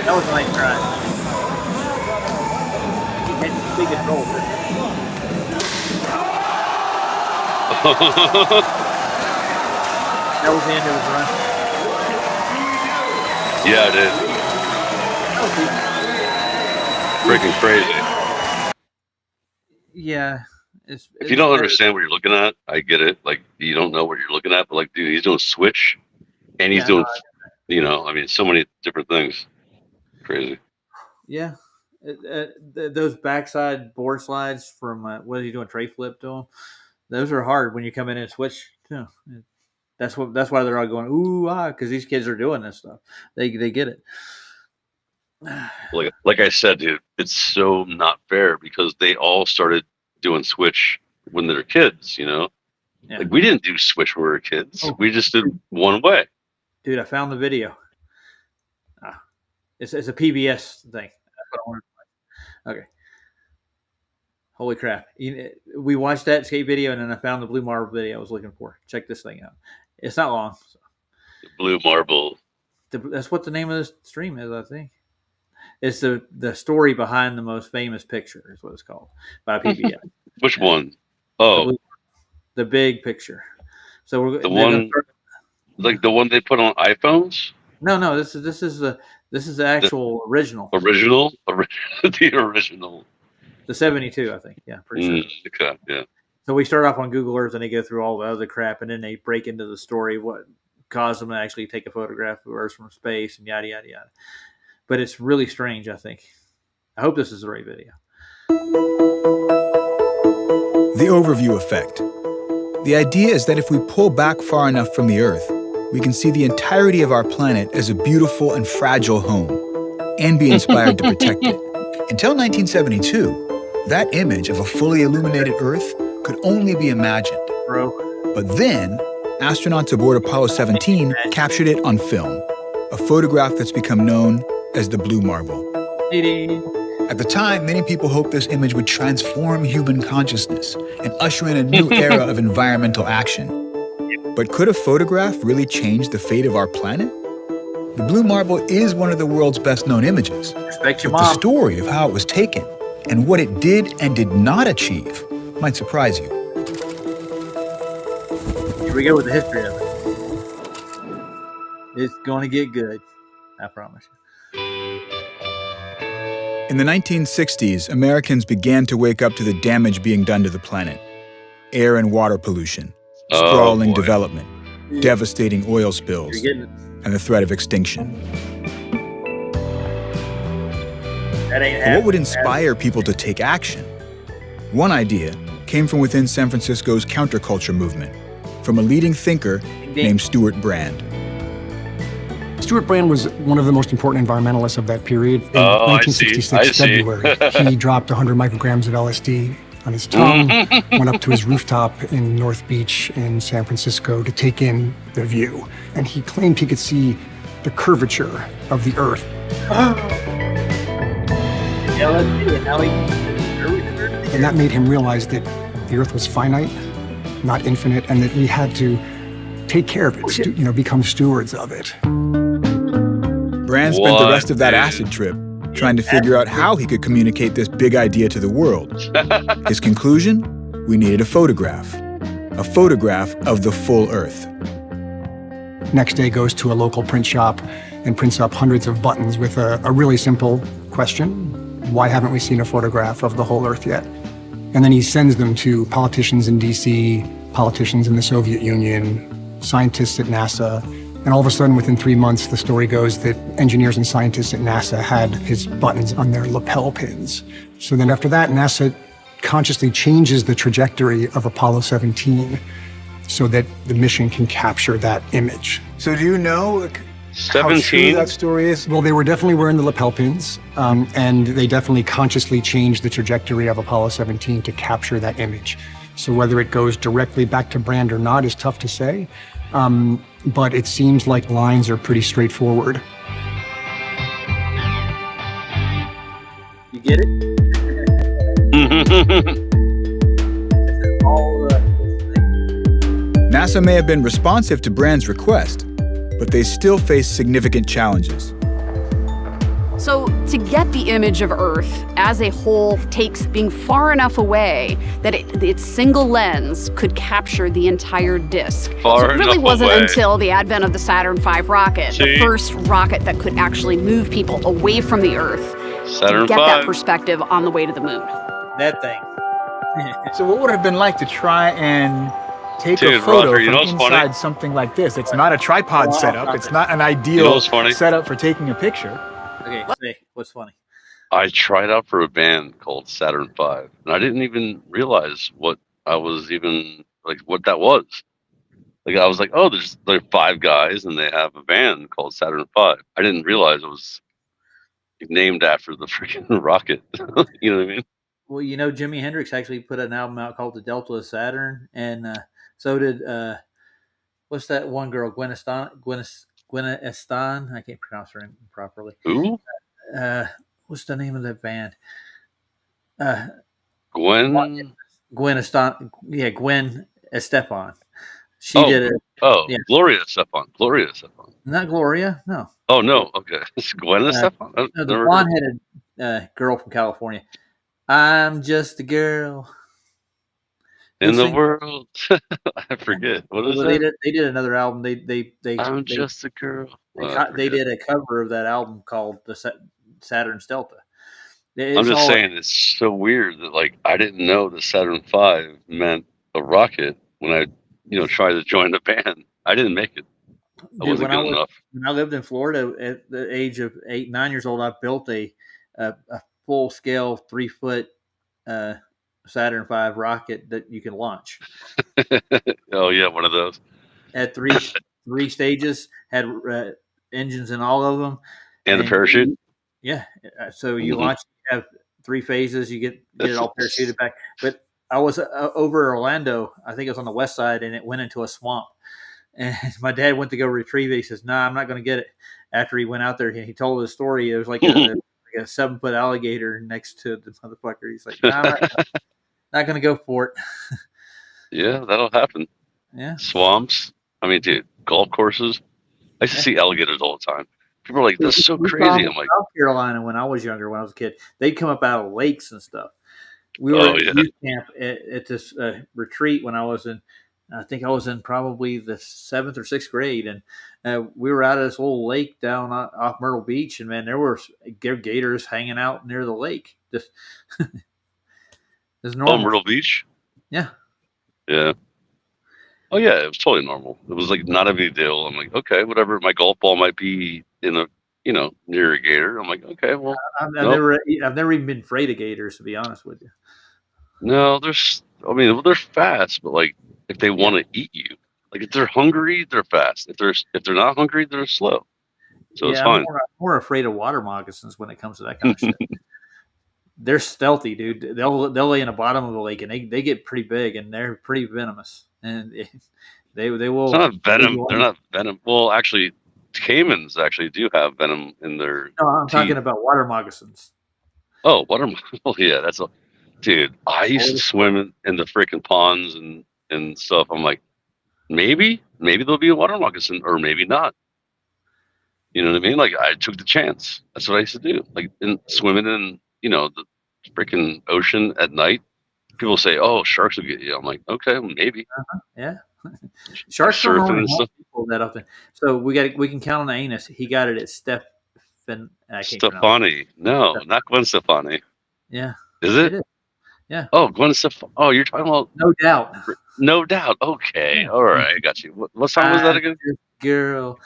That was a nice try. He had big control. That was the end of his run. Yeah, dude. Freaking crazy. Yeah. If you don't understand what you're looking at, I get it. Like, you don't know what you're looking at, but like, dude, he's doing switch, and he's doing, I mean, so many different things. Crazy. Yeah. Those backside board slides from, what is he doing, tray flip to him? Those are hard when you come in and switch. Too. That's why they're all going, ooh, because these kids are doing this stuff. They get it. Like I said, dude, it's so not fair because they all started doing switch when they were kids, Yeah. Like, we didn't do switch when we were kids. We just did one way. Dude, I found the video. It's a PBS thing. That's what I wanted to find. Okay. Holy crap. We watched that skate video, and then I found the Blue Marble video I was looking for. Check this thing out. It's not long. So. Blue Marble. That's what the name of the stream is, I think. It's the story behind the most famous picture is what it's called by PBS. Which one? Oh. The big picture. So we're the one, like the one they put on iPhones? No. This is the actual original. Original? The original. The 72, I think. Yeah, pretty sure. Okay, yeah. So we start off on Google Earth, and they go through all the other crap, and then they break into the story, what caused them to actually take a photograph of Earth from space, and yada, yada, yada. But it's really strange, I think. I hope this is the right video. The overview effect. The idea is that if we pull back far enough from the Earth, we can see the entirety of our planet as a beautiful and fragile home, and be inspired to protect it. Until 1972, that image of a fully illuminated Earth could only be imagined. But then, astronauts aboard Apollo 17 captured it on film, a photograph that's become known as the Blue Marble. At the time, many people hoped this image would transform human consciousness and usher in a new era of environmental action. But could a photograph really change the fate of our planet? The Blue Marble is one of the world's best-known images. Respect your but mom. the story of how it was taken and what it did and did not achieve might surprise you. Here we go with the history of it. It's going to get good. I promise you. In the 1960s, Americans began to wake up to the damage being done to the planet. Air and water pollution, sprawling development, devastating oil spills, and the threat of extinction. That ain't But what would inspire people to take action? One idea came from within San Francisco's counterculture movement, from a leading thinker named Stuart Brand. Stuart Brand was one of the most important environmentalists of that period. In I 1966 see. February, he dropped 100 micrograms of LSD on his tongue, went up to his rooftop in North Beach in San Francisco to take in the view. And he claimed he could see the curvature of the Earth. And that made him realize that the Earth was finite, not infinite, and that we had to take care of it, become stewards of it. Brand spent the rest of that acid trip trying to figure out how he could communicate this big idea to the world. His conclusion? We needed a photograph of the full Earth. Next day goes to a local print shop and prints up hundreds of buttons with a really simple question. Why haven't we seen a photograph of the whole Earth yet? And then he sends them to politicians in DC, politicians in the Soviet Union, scientists at NASA. And all of a sudden, within 3 months, the story goes that engineers and scientists at NASA had his buttons on their lapel pins. So then after that, NASA consciously changes the trajectory of Apollo 17 so that the mission can capture that image. So do you know how 17? true that story is? Well, they were definitely wearing the lapel pins, and they definitely consciously changed the trajectory of Apollo 17 to capture that image. So whether it goes directly back to Brand or not is tough to say, but it seems like lines are pretty straightforward. You get it? NASA may have been responsive to Brand's request, but they still face significant challenges. So to get the image of Earth as a whole takes being far enough away that its single lens could capture the entire disk. So it really wasn't until the advent of the Saturn V rocket, the first rocket that could actually move people away from the Earth, Saturn to get V. that perspective on the way to the moon. That thing. So what would it have been like to try and take a Dude, photo Roger, you know from what's inside funny? something like this? It's not a tripod setup. It's not an ideal You know what's funny? setup for taking a picture. Okay, say, what's funny? I tried out for a band called Saturn V, and I didn't even realize what I was even like what that was. Like I was like, oh, there are 5 guys, and they have a band called Saturn V. I didn't realize it was named after the freaking rocket. You know what I mean? Well, Jimi Hendrix actually put an album out called The Delta of Saturn, and so did what's that one girl, Gwen Estone? I can't pronounce her name properly. Who? What's the name of that band? Gwen Estone. Yeah, Gwen Estefan. She did it. Oh, yeah. Gloria Estefan. Gloria Estefan. Not Gloria. No. Oh no. Okay, it's Gwen Estefan. No, the blonde-headed girl from California. I'm just a girl in the world. I forget. What is it? They did another album. I'm just a girl. They did a cover of that album called the Saturn's Delta. I'm just saying it's so weird that like I didn't know the Saturn V meant a rocket when I tried to join the band. I didn't make it. I wasn't good enough. When I lived in Florida at the age of 8, 9 years old, I built a full-scale 3-foot Saturn V rocket that you can launch. Oh yeah, one of those. Had three stages, had engines in all of them, and a parachute. Yeah, so you launch, you have 3 phases, you get it all parachuted back. But I was over Orlando, I think it was on the west side, and it went into a swamp. And my dad went to go retrieve it. He says, "No, I'm not going to get it." After he went out there, he told the story. It was like a 7-foot alligator next to the motherfucker. He's like, "No, I'm not going to go for it." Yeah, that'll happen. Yeah. Swamps. I mean, dude, golf courses. I used to see alligators all the time. People are like, "That's so crazy." I'm like, South Carolina, when I was younger, when I was a kid, they'd come up out of lakes and stuff. We were at youth camp at this retreat when I was in, I think I was in probably the 7th or 6th grade, and we were out of this little lake down off Myrtle Beach, and man, there were gators hanging out near the lake. Just it's normal. Oh, Myrtle Beach. Yeah. Yeah. Oh yeah, it was totally normal. It was like not a big deal. I'm like, okay, whatever. My golf ball might be in a, near a gator. I'm like, okay, well, I've never even been afraid of gators, to be honest with you. No, they're fast, but like if they want to eat you, like if they're hungry, they're fast. If they're not hungry, they're slow. So it's fine. I'm more afraid of water moccasins when it comes to that kind of shit. They're stealthy, dude. They'll lay in the bottom of the lake, and they get pretty big, and they're pretty venomous. And they will. It's not venom. They're not venom. Well, actually, caimans actually do have venom in their. No, I'm talking about water moccasins. Oh, water. Well, yeah, dude, I used to swim in the freaking ponds and stuff. I'm like, maybe there'll be a water moccasin, or maybe not. You know what I mean? Like, I took the chance. That's what I used to do. Like, swimming in, the freaking ocean at night. People say, "Oh, sharks will get you." I'm like, okay, well, maybe. Yeah. Sharks don't Surfing really and hunt stuff. people that often. So we can count on Anus. He got it at Stefan. Stefani. No, not Gwen Stefani. Yeah. Is it? It is. Yeah. Oh, Gwen Stefani. Oh, you're talking about No Doubt. No Doubt. Okay. All right. I got you. What song was that again? Girl.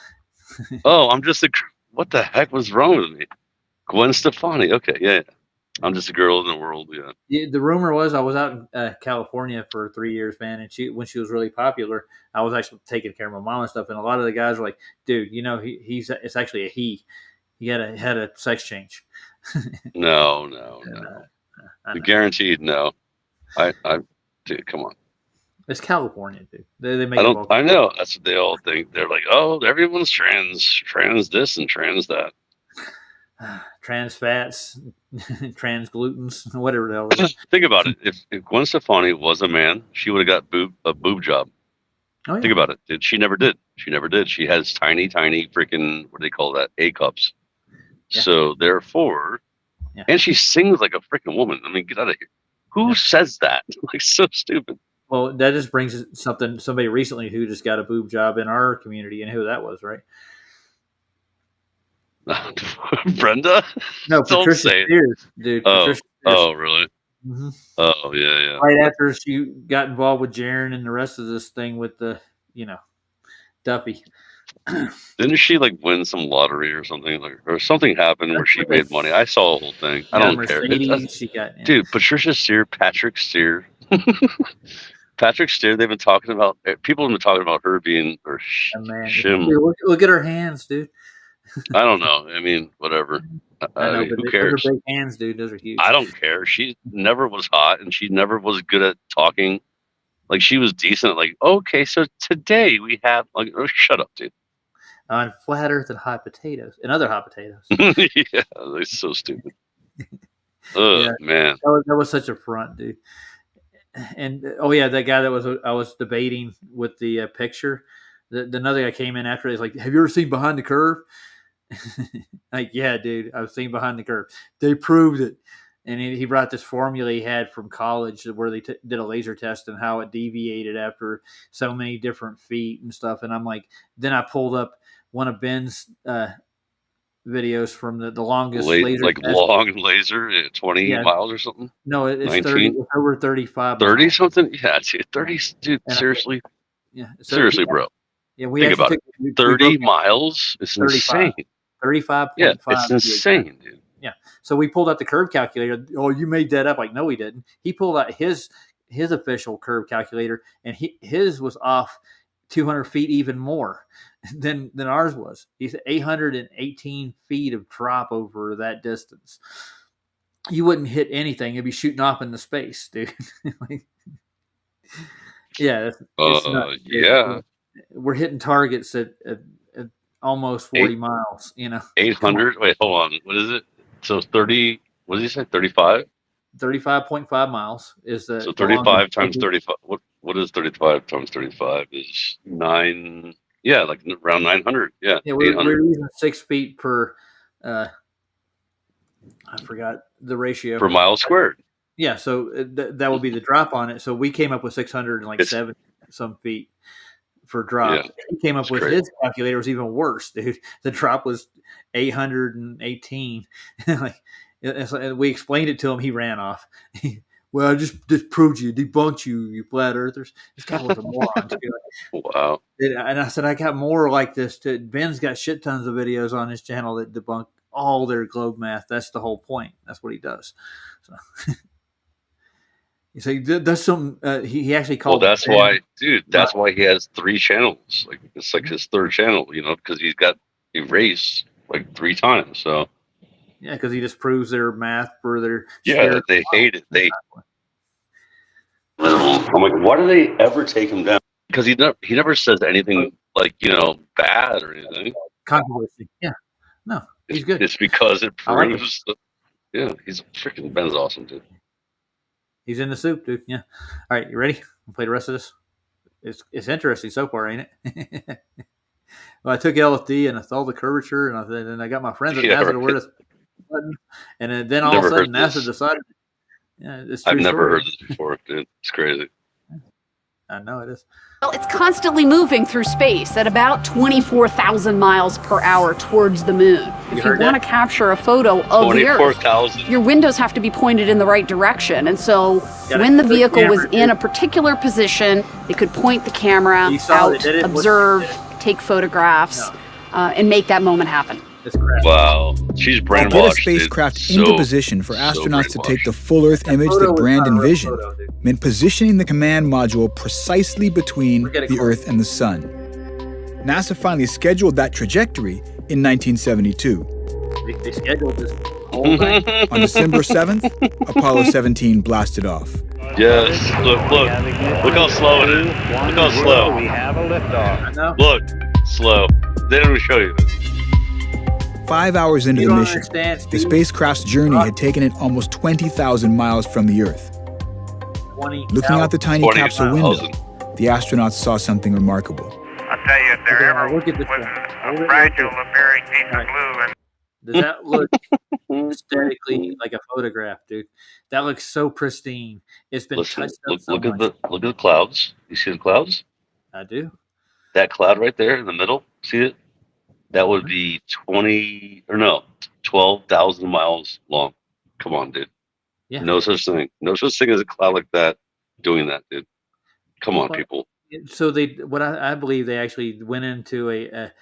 Oh, I'm just what the heck was wrong with me? Gwen Stefani. Okay. Yeah. I'm just a girl in the world. Yeah. Yeah, the rumor was I was out in California for 3 years, man, and when she was really popular, I was actually taking care of my mom and stuff, and a lot of the guys were like, "Dude, it's actually a he. He had a sex change." No. Guaranteed no. Dude, come on. It's California, dude. They make. I know. That's what they all think. They're like, oh, everyone's trans this and trans that. Trans fats, trans glutens, whatever the hell it is. Think about it. If Gwen Stefani was a man, she would have got a boob job. Oh, yeah. Think about it. She never did. She has tiny freaking, what do they call that? A cups. Yeah. So therefore, and she sings like a freaking woman. I mean, get out of here. Who says that? Like, so stupid. Well, that just brings somebody recently who just got a boob job in our community, and who that was, right? Brenda? No, Patricia Spears, dude. Oh, really? Mm-hmm. Oh, yeah. Right after she got involved with Jaron and the rest of this thing with the, Duffy. Didn't she win some lottery or something? Or something happened where she made money? I saw the whole thing. I don't care. Dude, Patricia Steer, Patrick Steer. Patrick Steer, they've been talking about, people have been talking about her being, or Shim. Look at her hands, dude. I don't know. I mean, whatever. Who cares? Those are big hands, dude. Those are huge. I don't care. She never was hot, and she never was good at talking. Like, she was decent. Like, okay, so today we have shut up, dude. On Flat Earth and hot potatoes and other hot potatoes. Yeah, they're so stupid. Man, that was such a front, dude. And that guy that I was debating with the picture. Another guy came in after. He's like, "Have you ever seen Behind the Curve?" Like, yeah, dude, I've seen Behind the Curve. They proved it. And he brought this formula he had from college where they did a laser test and how it deviated after so many different feet and stuff. And I'm like, then I pulled up one of Ben's videos from the longest laser test. Long laser, 20 miles or something? No, it's 30, it's over 35 30 miles. Something? Yeah, 30, dude, and seriously? Seriously, bro. Yeah, think about it. 30 miles is 35. Insane. 35.5. Yeah, it's insane, dude. Yeah. So we pulled out the curve calculator. Oh, you made that up. Like, no, he didn't. He pulled out his official curve calculator, and his was off 200 feet even more than ours was. He's 818 feet of drop over that distance. You wouldn't hit anything. It'd be shooting off into space, dude. Yeah. We're hitting targets at almost 40 miles, 800. Wait, hold on. What is it? So 30, what did you say? 35? 35.5 miles is the. So 35 times 35. What is 35 times 35 is 9. Yeah, like around 900. Yeah. Yeah, we're using 6 feet per, I forgot the ratio. Per mile squared. Yeah. So that would be the drop on it. So we came up with 607 some feet for drop. Yeah, he came up with his calculator was even worse, dude. The drop was 818. We explained it to him. He ran off. Well, I just proved you, debunked you flat earthers. This guy was a moron. Wow. And I said, I got more like this. Ben's got shit tons of videos on his channel that debunk all their globe math. That's the whole point. That's what he does. So. You say that's something he actually called. Well, that's why, dude. That's why he has 3 channels. Like, it's like his 3rd channel, because he's got erased like 3 times. So yeah, because he just proves their math for their. Yeah, they hate it. I'm like, why do they ever take him down? Because he never says anything like bad or anything. Controversy. Yeah, no, he's good. It's because it proves. Yeah, he's freaking Ben's awesome, dude. He's in the soup, dude. Yeah. All right, you ready? We'll play the rest of this. It's interesting so far, ain't it? Well, I took LSD and I saw the curvature, and I got my friends at NASA to wear this button, and then all of a sudden NASA decided. Yeah, it's true. I've never heard this before, dude. It's crazy. I know it is. Well, it's constantly moving through space at about 24,000 miles per hour towards the moon. If you want to capture a photo of the Earth, 24,000. your windows have to be pointed in the right direction. And so when the vehicle was in a particular position, it could point the camera out, observe, take photographs, and make that moment happen. Wow. She's brainwashed. Get a spacecraft into position for astronauts to take the full Earth image that Brand envisioned meant positioning the command module precisely between the Earth and the Sun. NASA finally scheduled that trajectory in 1972. They scheduled this whole thing. On December 7th, Apollo 17 blasted off. Yes. Look how slow it is. Look how slow. We have a liftoff. Look, slow. They didn't even show you. 5 hours into the mission, the spacecraft's journey had taken it almost 20,000 miles from the Earth. Looking out the tiny capsule window, the astronauts saw something remarkable. I'll tell you, if there ever was a fragile appearing piece of glue. Does that look aesthetically like a photograph, dude? That looks so pristine. It's been touched up so look much. at the clouds. You see the clouds? I do. That cloud right there in the middle. See it? That would be 12,000 miles long. Come on, dude. Yeah. No such thing. No such thing as a cloud like that doing that, dude. Come on, people. So I believe they actually went into a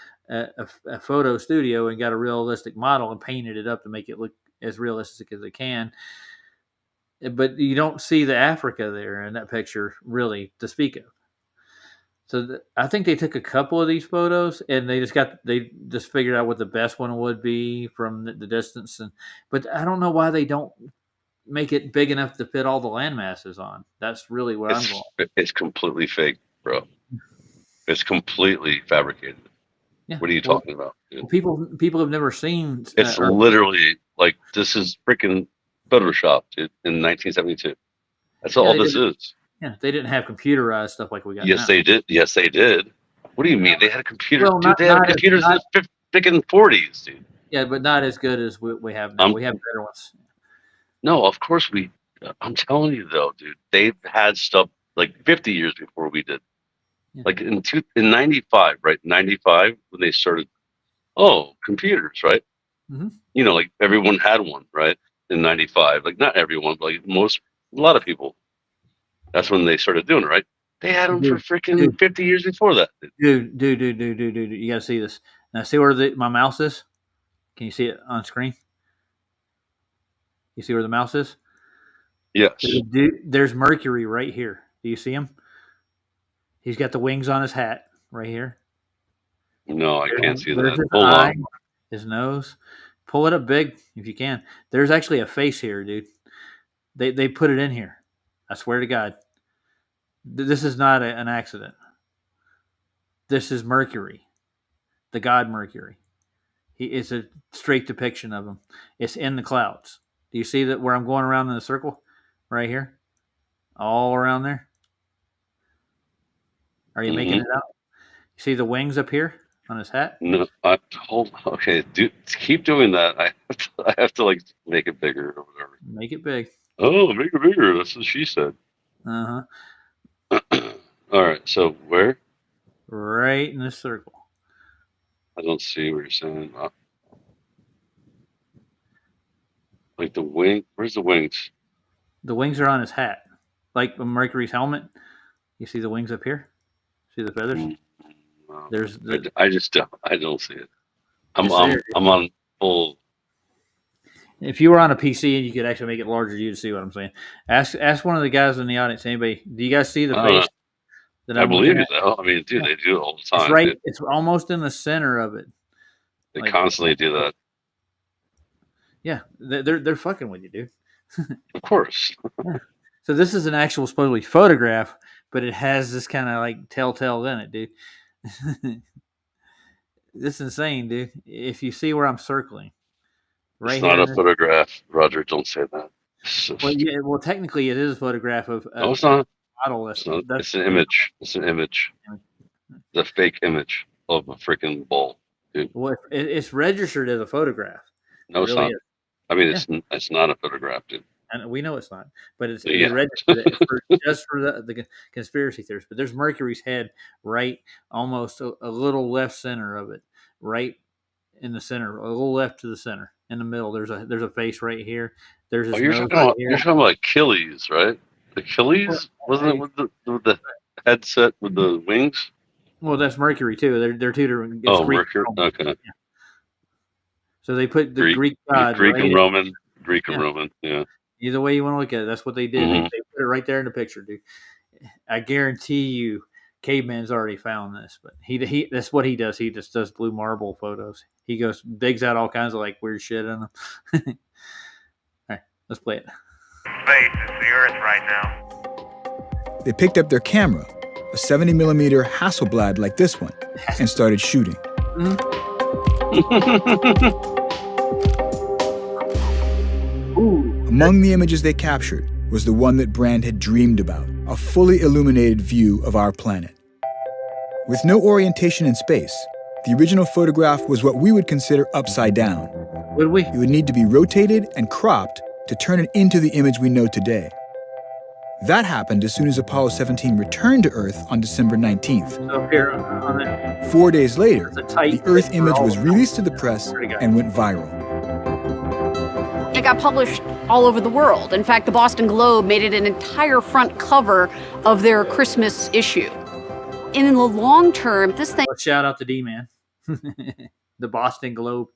photo studio and got a realistic model and painted it up to make it look as realistic as they can. But you don't see the Africa there in that picture, really, to speak of. So I think they took a couple of these photos and they just figured out what the best one would be from the distance. But I don't know why they don't make it big enough to fit all the land masses on. That's really where I'm going. It's completely fake, bro. It's completely fabricated. Yeah. What are you talking about, dude? People have never seen. It's literally like this is freaking Photoshop, dude, in 1972. That's all this is. Yeah, they didn't have computerized stuff like we got. Yes, now. they did. Yes, they did. What do you mean? They had a computer. Well, dude, they had computers in the freaking 40s, dude. Yeah, but not as good as we have now. We have better ones. No, of course I'm telling you though, dude. They've had stuff like 50 years before we did. Yeah. Like in 95, right? 95 when they started. Oh, computers, right? Mm-hmm. You know, like everyone had one, right? In 95, like not everyone, but like a lot of people. That's when they started doing it, right? They had them for freaking 50 years before that. Dude, you gotta see this. Now, see where my mouse is? Can you see it on screen? You see where the mouse is? Yes. There's Mercury right here. Do you see him? He's got the wings on his hat right here. No, I can't see There's that. His Hold eye, on. his nose. Pull it up big if you can. There's actually a face here, dude. They put it in here. I swear to God. This is not an accident. This is Mercury, the god Mercury. It's a straight depiction of him. It's in the clouds. Do you see that where I'm going around in the circle? Right here? All around there? Are you making it out? You see the wings up here on his hat? No, okay, dude, keep doing that. I have to like make it bigger or whatever. Make it big. Oh, make it bigger. That's what she said. Uh-huh. All right, so where? Right in this circle. I don't see what you're saying. Like the wing. Where's the wings? The wings are on his hat. Like Mercury's helmet. You see the wings up here? See the feathers? No. I don't see it. I'm on full. If you were on a PC and you could actually make it larger, you'd see what I'm saying. Ask one of the guys in the audience. Anybody? Do you guys see the face? I believe it though. I mean, dude, they do it all the time. It's right. Dude. It's almost in the center of it. They constantly do that. Yeah, they're fucking with you, dude. Of course. Yeah. So this is an actual supposedly photograph, but it has this kind of like telltale in it, dude. This is insane, dude. If you see where I'm circling, right it's here. Not a photograph, Roger. Don't say that. Well, yeah. Well, technically, it is a photograph of a No, it's not. model. It's an image. It's an image. The fake image of a freaking ball, dude. Well, it's registered as a photograph. No, it's really not. is. I mean, it's not a photograph, dude. And we know it's not, but it's Yeah. registered just for the conspiracy theorists. But there's Mercury's head right, almost a little left center of it, right in the center, a little left to the center, in the middle. There's a face right here. There's his You're nose talking right about here. you're talking about Achilles, right? Achilles wasn't it with the headset with the wings? Well, that's Mercury too. They're two different. It's Oh, Greek Mercury. and Roman. Okay. Yeah. So they put the Greek god Greek right and in- Roman, Greek and Yeah. Roman. Yeah. Either way you want to look at it, that's what they did. Mhm. They put it right there in the picture, dude. I guarantee you, Caveman's already found this, but he that's what he does. He just does blue marble photos. He goes digs out all kinds of like weird shit in them. All right, let's play it. Space is the Earth right now. They picked up their camera, a 70mm Hasselblad like this one, and started shooting. Among the images they captured was the one that Brand had dreamed about, a fully illuminated view of our planet. With no orientation in space, the original photograph was what we would consider upside down. Would we? It would need to be rotated and cropped to turn it into the image we know today. That happened as soon as Apollo 17 returned to Earth on December 19th. So here on that, 4 days later, tight the Earth fit for image all was of them. released to the press and went viral. It got published all over the world. In fact, the Boston Globe made it an entire front cover of their Christmas issue. In the long term, this thing... let's shout out to D-Man. The Boston Globe.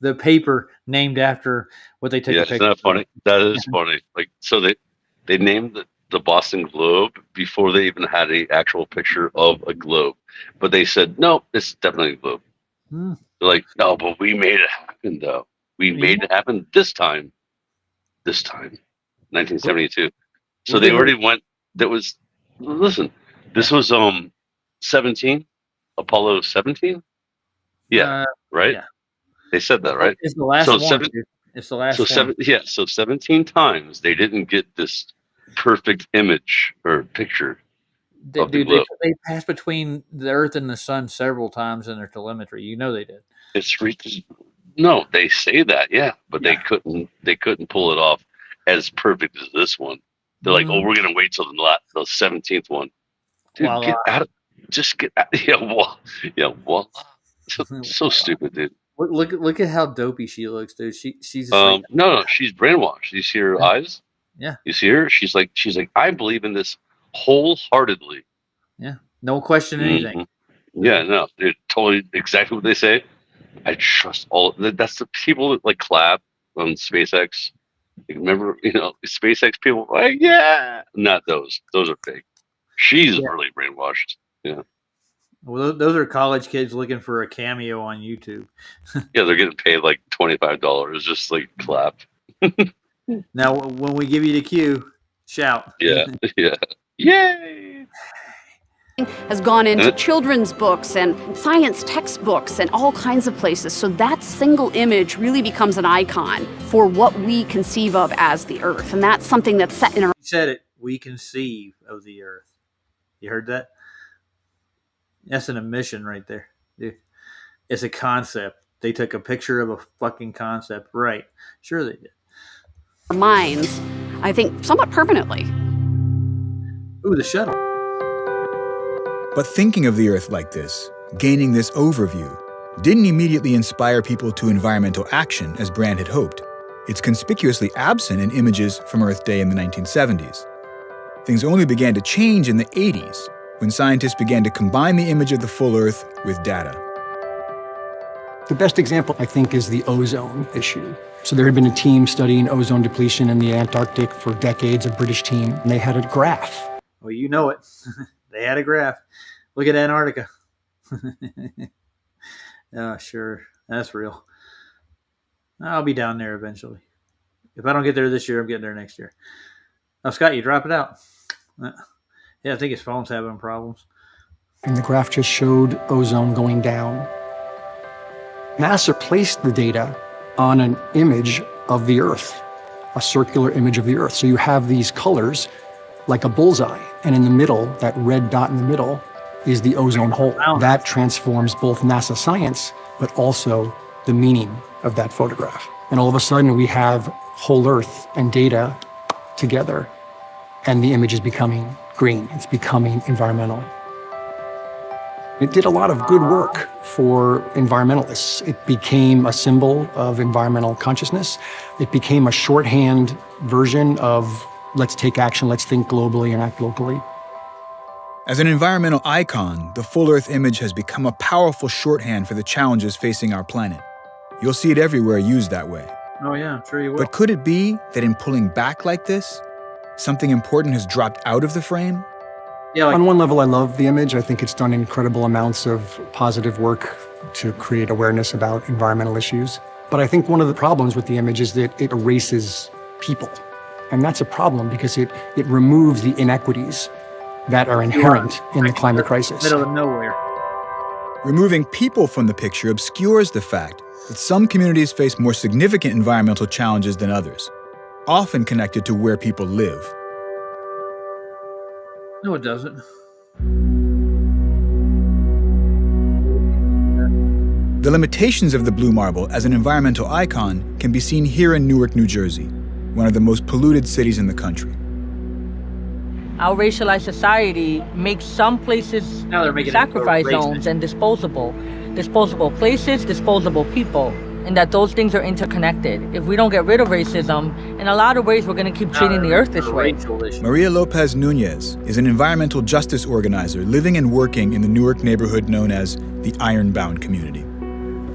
The paper named after what they took Yeah, a isn't picture that of. funny? That is funny. Like, so they named the Boston Globe before they even had an actual picture of a globe, but they said no, it's definitely a globe. Hmm. They're like, no, but we made it happen though. We made it happen this time. 1972. So they already went. That was this was 17, Apollo 17. Yeah, right. yeah. They said that, right? It's the last So one. Dude. It's the last one. So 17 times they didn't get this perfect image or picture of the Dude, globe. they passed between the Earth and the Sun several times in their telemetry. You know they did. No, they say that, yeah, but they couldn't pull it off as perfect as this one. They're like, oh, we're gonna wait till the 17th one. Dude, Voila. get out! Just get out! Yeah, voila. So stupid, dude. Look at how dopey she looks, dude. She's just like, No, she's brainwashed. You see her eyes? yeah, You see her? She's like, I believe in this wholeheartedly. yeah. No question anything. Mhm. Yeah, no, they're totally exactly what they say. I trust all. That's the people that like clap on SpaceX. Remember, SpaceX people like, yeah, not those. Those are fake. She's really brainwashed. Yeah. Well, those are college kids looking for a cameo on YouTube. Yeah, they're getting paid like $25 just like clap. Now, when we give you the cue, shout. Yeah, yeah. Yay! has gone into children's books and science textbooks and all kinds of places. So that single image really becomes an icon for what we conceive of as the Earth. And that's something that's set in our... You said it. We conceive of the Earth. You heard that? That's an admission right there, dude. It's a concept. They took a picture of a fucking concept. Right. Sure they did. minds, I think, somewhat permanently. Ooh, the shuttle. But thinking of the Earth like this, gaining this overview, didn't immediately inspire people to environmental action as Brand had hoped. It's conspicuously absent in images from Earth Day in the 1970s. Things only began to change in the 80s, when scientists began to combine the image of the full Earth with data. The best example, I think, is the ozone issue. So there had been a team studying ozone depletion in the Antarctic for decades, a British team, and they had a graph. Well, you know it. They had a graph. Look at Antarctica. Oh, sure. That's real. I'll be down there eventually. If I don't get there this year, I'm getting there next year. Oh, Scott, you drop it out. Yeah, I think his phone's having problems. And the graph just showed ozone going down. NASA placed the data on an image of the Earth, a circular image of the Earth. So you have these colors like a bullseye, and in the middle, that red dot in the middle, is the ozone hole. That transforms both NASA science, but also the meaning of that photograph. And all of a sudden, we have whole Earth and data together, and the image is becoming green. It's becoming environmental. It did a lot of good work for environmentalists. It became a symbol of environmental consciousness. It became a shorthand version of let's take action, let's think globally and act locally. As an environmental icon, the full Earth image has become a powerful shorthand for the challenges facing our planet. You'll see it everywhere used that way. Oh yeah, I'm sure you will. But could it be that in pulling back like this, something important has dropped out of the frame? Yeah, on one level, I love the image. I think it's done incredible amounts of positive work to create awareness about environmental issues. But I think one of the problems with the image is that it erases people. And that's a problem because it removes the inequities that are inherent in the climate crisis. Middle of nowhere. Removing people from the picture obscures the fact that some communities face more significant environmental challenges than others, often connected to where people live. No, it doesn't. The limitations of the blue marble as an environmental icon can be seen here in Newark, New Jersey, one of the most polluted cities in the country. Our racialized society makes some places sacrifice zones and disposable places, disposable people, and that those things are interconnected. If we don't get rid of racism, in a lot of ways, we're going to keep treating the earth this way. Maria Lopez Nunez is an environmental justice organizer living and working in the Newark neighborhood known as the Ironbound community.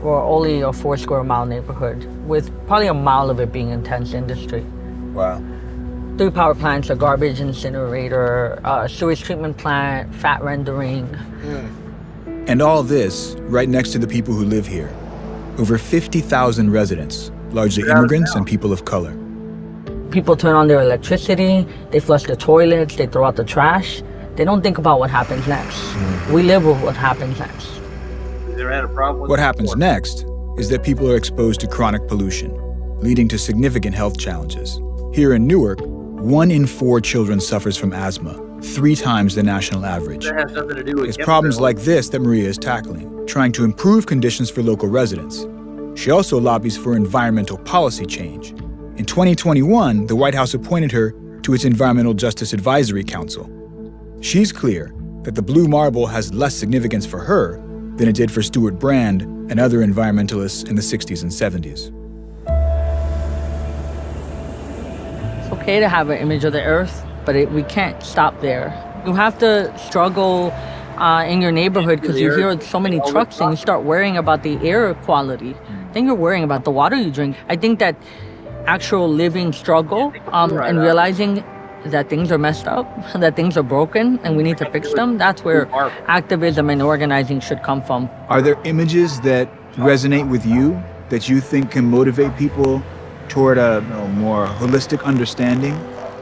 We're only a 4 square mile neighborhood with probably a mile of it being intense industry. Wow. 3 power plants, a garbage incinerator, a sewage treatment plant, fat rendering. And all this right next to the people who live here. Over 50,000 residents, largely immigrants and people of color. People turn on their electricity, they flush the toilets, they throw out the trash. They don't think about what happens next. We live with what happens next. What happens next is that people are exposed to chronic pollution, leading to significant health challenges. Here in Newark, 1 in 4 children suffers from asthma, 3 times the national average. That has nothing to do with It's problems like this that Maria is tackling, trying to improve conditions for local residents. She also lobbies for environmental policy change. In 2021, the White House appointed her to its Environmental Justice Advisory Council. She's clear that the blue marble has less significance for her than it did for Stuart Brand and other environmentalists in the 60s and 70s. It's okay to have an image of the earth, but we can't stop there. You have to struggle in your neighborhood because you hear so many trucks and you start worrying about the air quality. Then you're worrying about the water you drink. I think that actual living struggle and realizing that things are messed up, that things are broken, and we need to fix them, that's where activism and organizing should come from. Are there images that resonate with you that you think can motivate people toward a more holistic understanding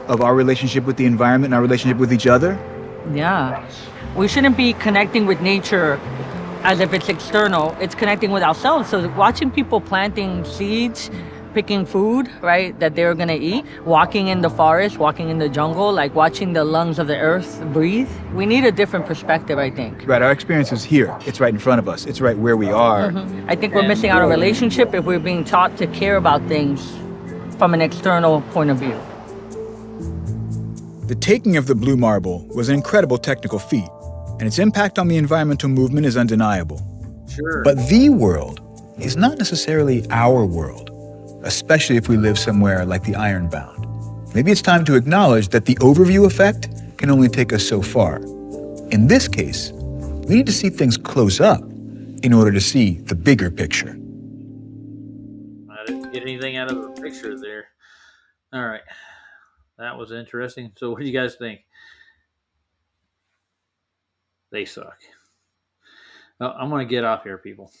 of our relationship with the environment and our relationship with each other? Yeah. We shouldn't be connecting with nature as if it's external. It's connecting with ourselves. So watching people planting seeds, picking food, right, that they're gonna eat, walking in the forest, walking in the jungle, like watching the lungs of the earth breathe. We need a different perspective, I think. Right, our experience is here. It's right in front of us. It's right where we are. I think we're missing out on a relationship if we're being taught to care about things from an external point of view. The taking of the blue marble was an incredible technical feat, and its impact on the environmental movement is undeniable. Sure. But the world is not necessarily our world, especially if we live somewhere like the Ironbound. Maybe it's time to acknowledge that the overview effect can only take us so far. In this case, we need to see things close up in order to see the bigger picture. I didn't get anything out of the picture there. All right. That was interesting. So what do you guys think? They suck. Well, I'm going to get off here, people.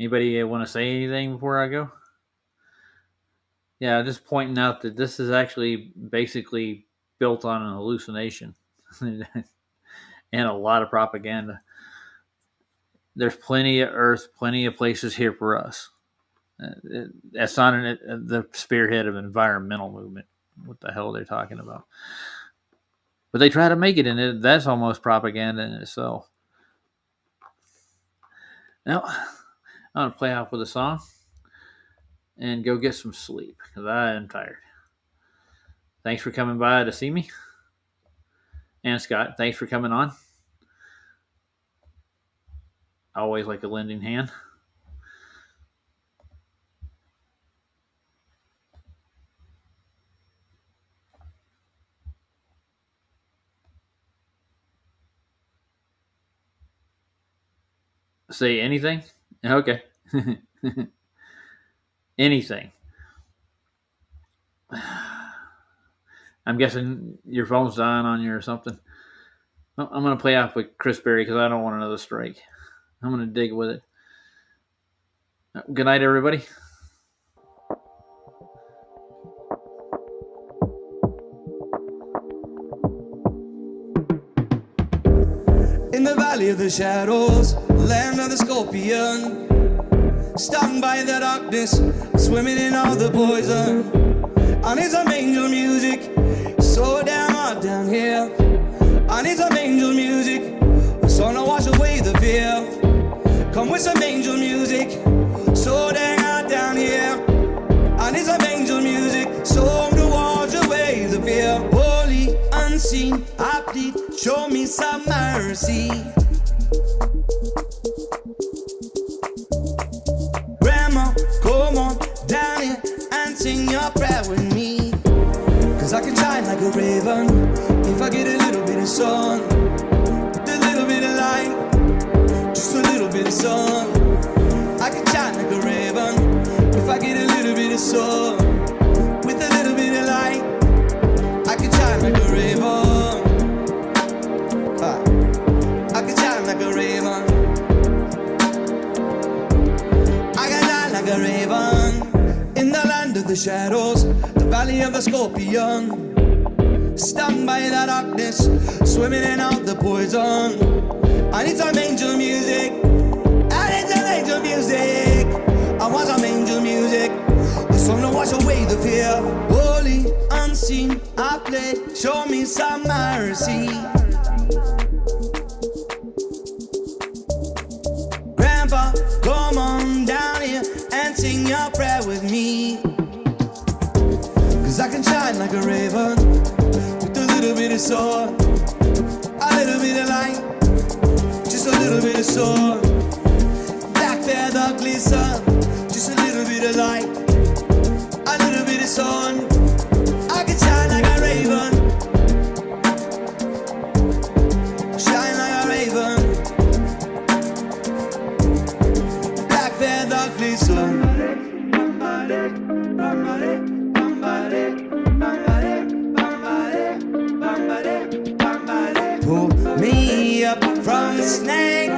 Anybody want to say anything before I go? Yeah, just pointing out that this is actually basically built on an hallucination and a lot of propaganda. There's plenty of Earth, plenty of places here for us. That's not the spearhead of environmental movement. What the hell they're talking about? But they try to make it, and that's almost propaganda in itself. Now, I'm going to play off with a song and go get some sleep because I am tired. Thanks for coming by to see me. And Scott, thanks for coming on. Always like a lending hand. Say anything? Okay. Anything. I'm guessing your phone's dying on you or something. Well, I'm going to play off with Chris Berry because I don't want another strike. I'm going to dig with it. Good night, everybody. In the valley of the shadows, land of the scorpion, stung by the darkness, swimming in all the poison. I need some angel music, so damn hot down here. I need some angel music, so to wash away the fear. Come with some angel music, so damn hot down here. I need some angel music, so to wash away the fear. Holy, unseen, I plead, show me some mercy. Grandma, come on down here and sing your prayer with me. Cause I can shine like a raven if I get a little bit of sun. With a little bit of light, just a little bit of sun. I can shine like a raven if I get a little bit of sun. With a little bit of light, I can shine like a raven. I can shine like a raven. I can shine like a raven. In the land of the shadows, the valley of the scorpion, stung by the darkness, swimming in out the poison. I need some angel music. I need some angel music. I want some angel music. The song to wash away the fear. Holy, unseen, I play. Show me some mercy. Grandpa, come on down here and sing your prayer with me. Cause I can shine like a raven with a little bit of sun, a little bit of light, just a little bit of sun. Black feather glisten, just a little bit of light, a little bit of sun. I can shine like a raven, shine like a raven. Black feather glisten. Pull me up from the snake.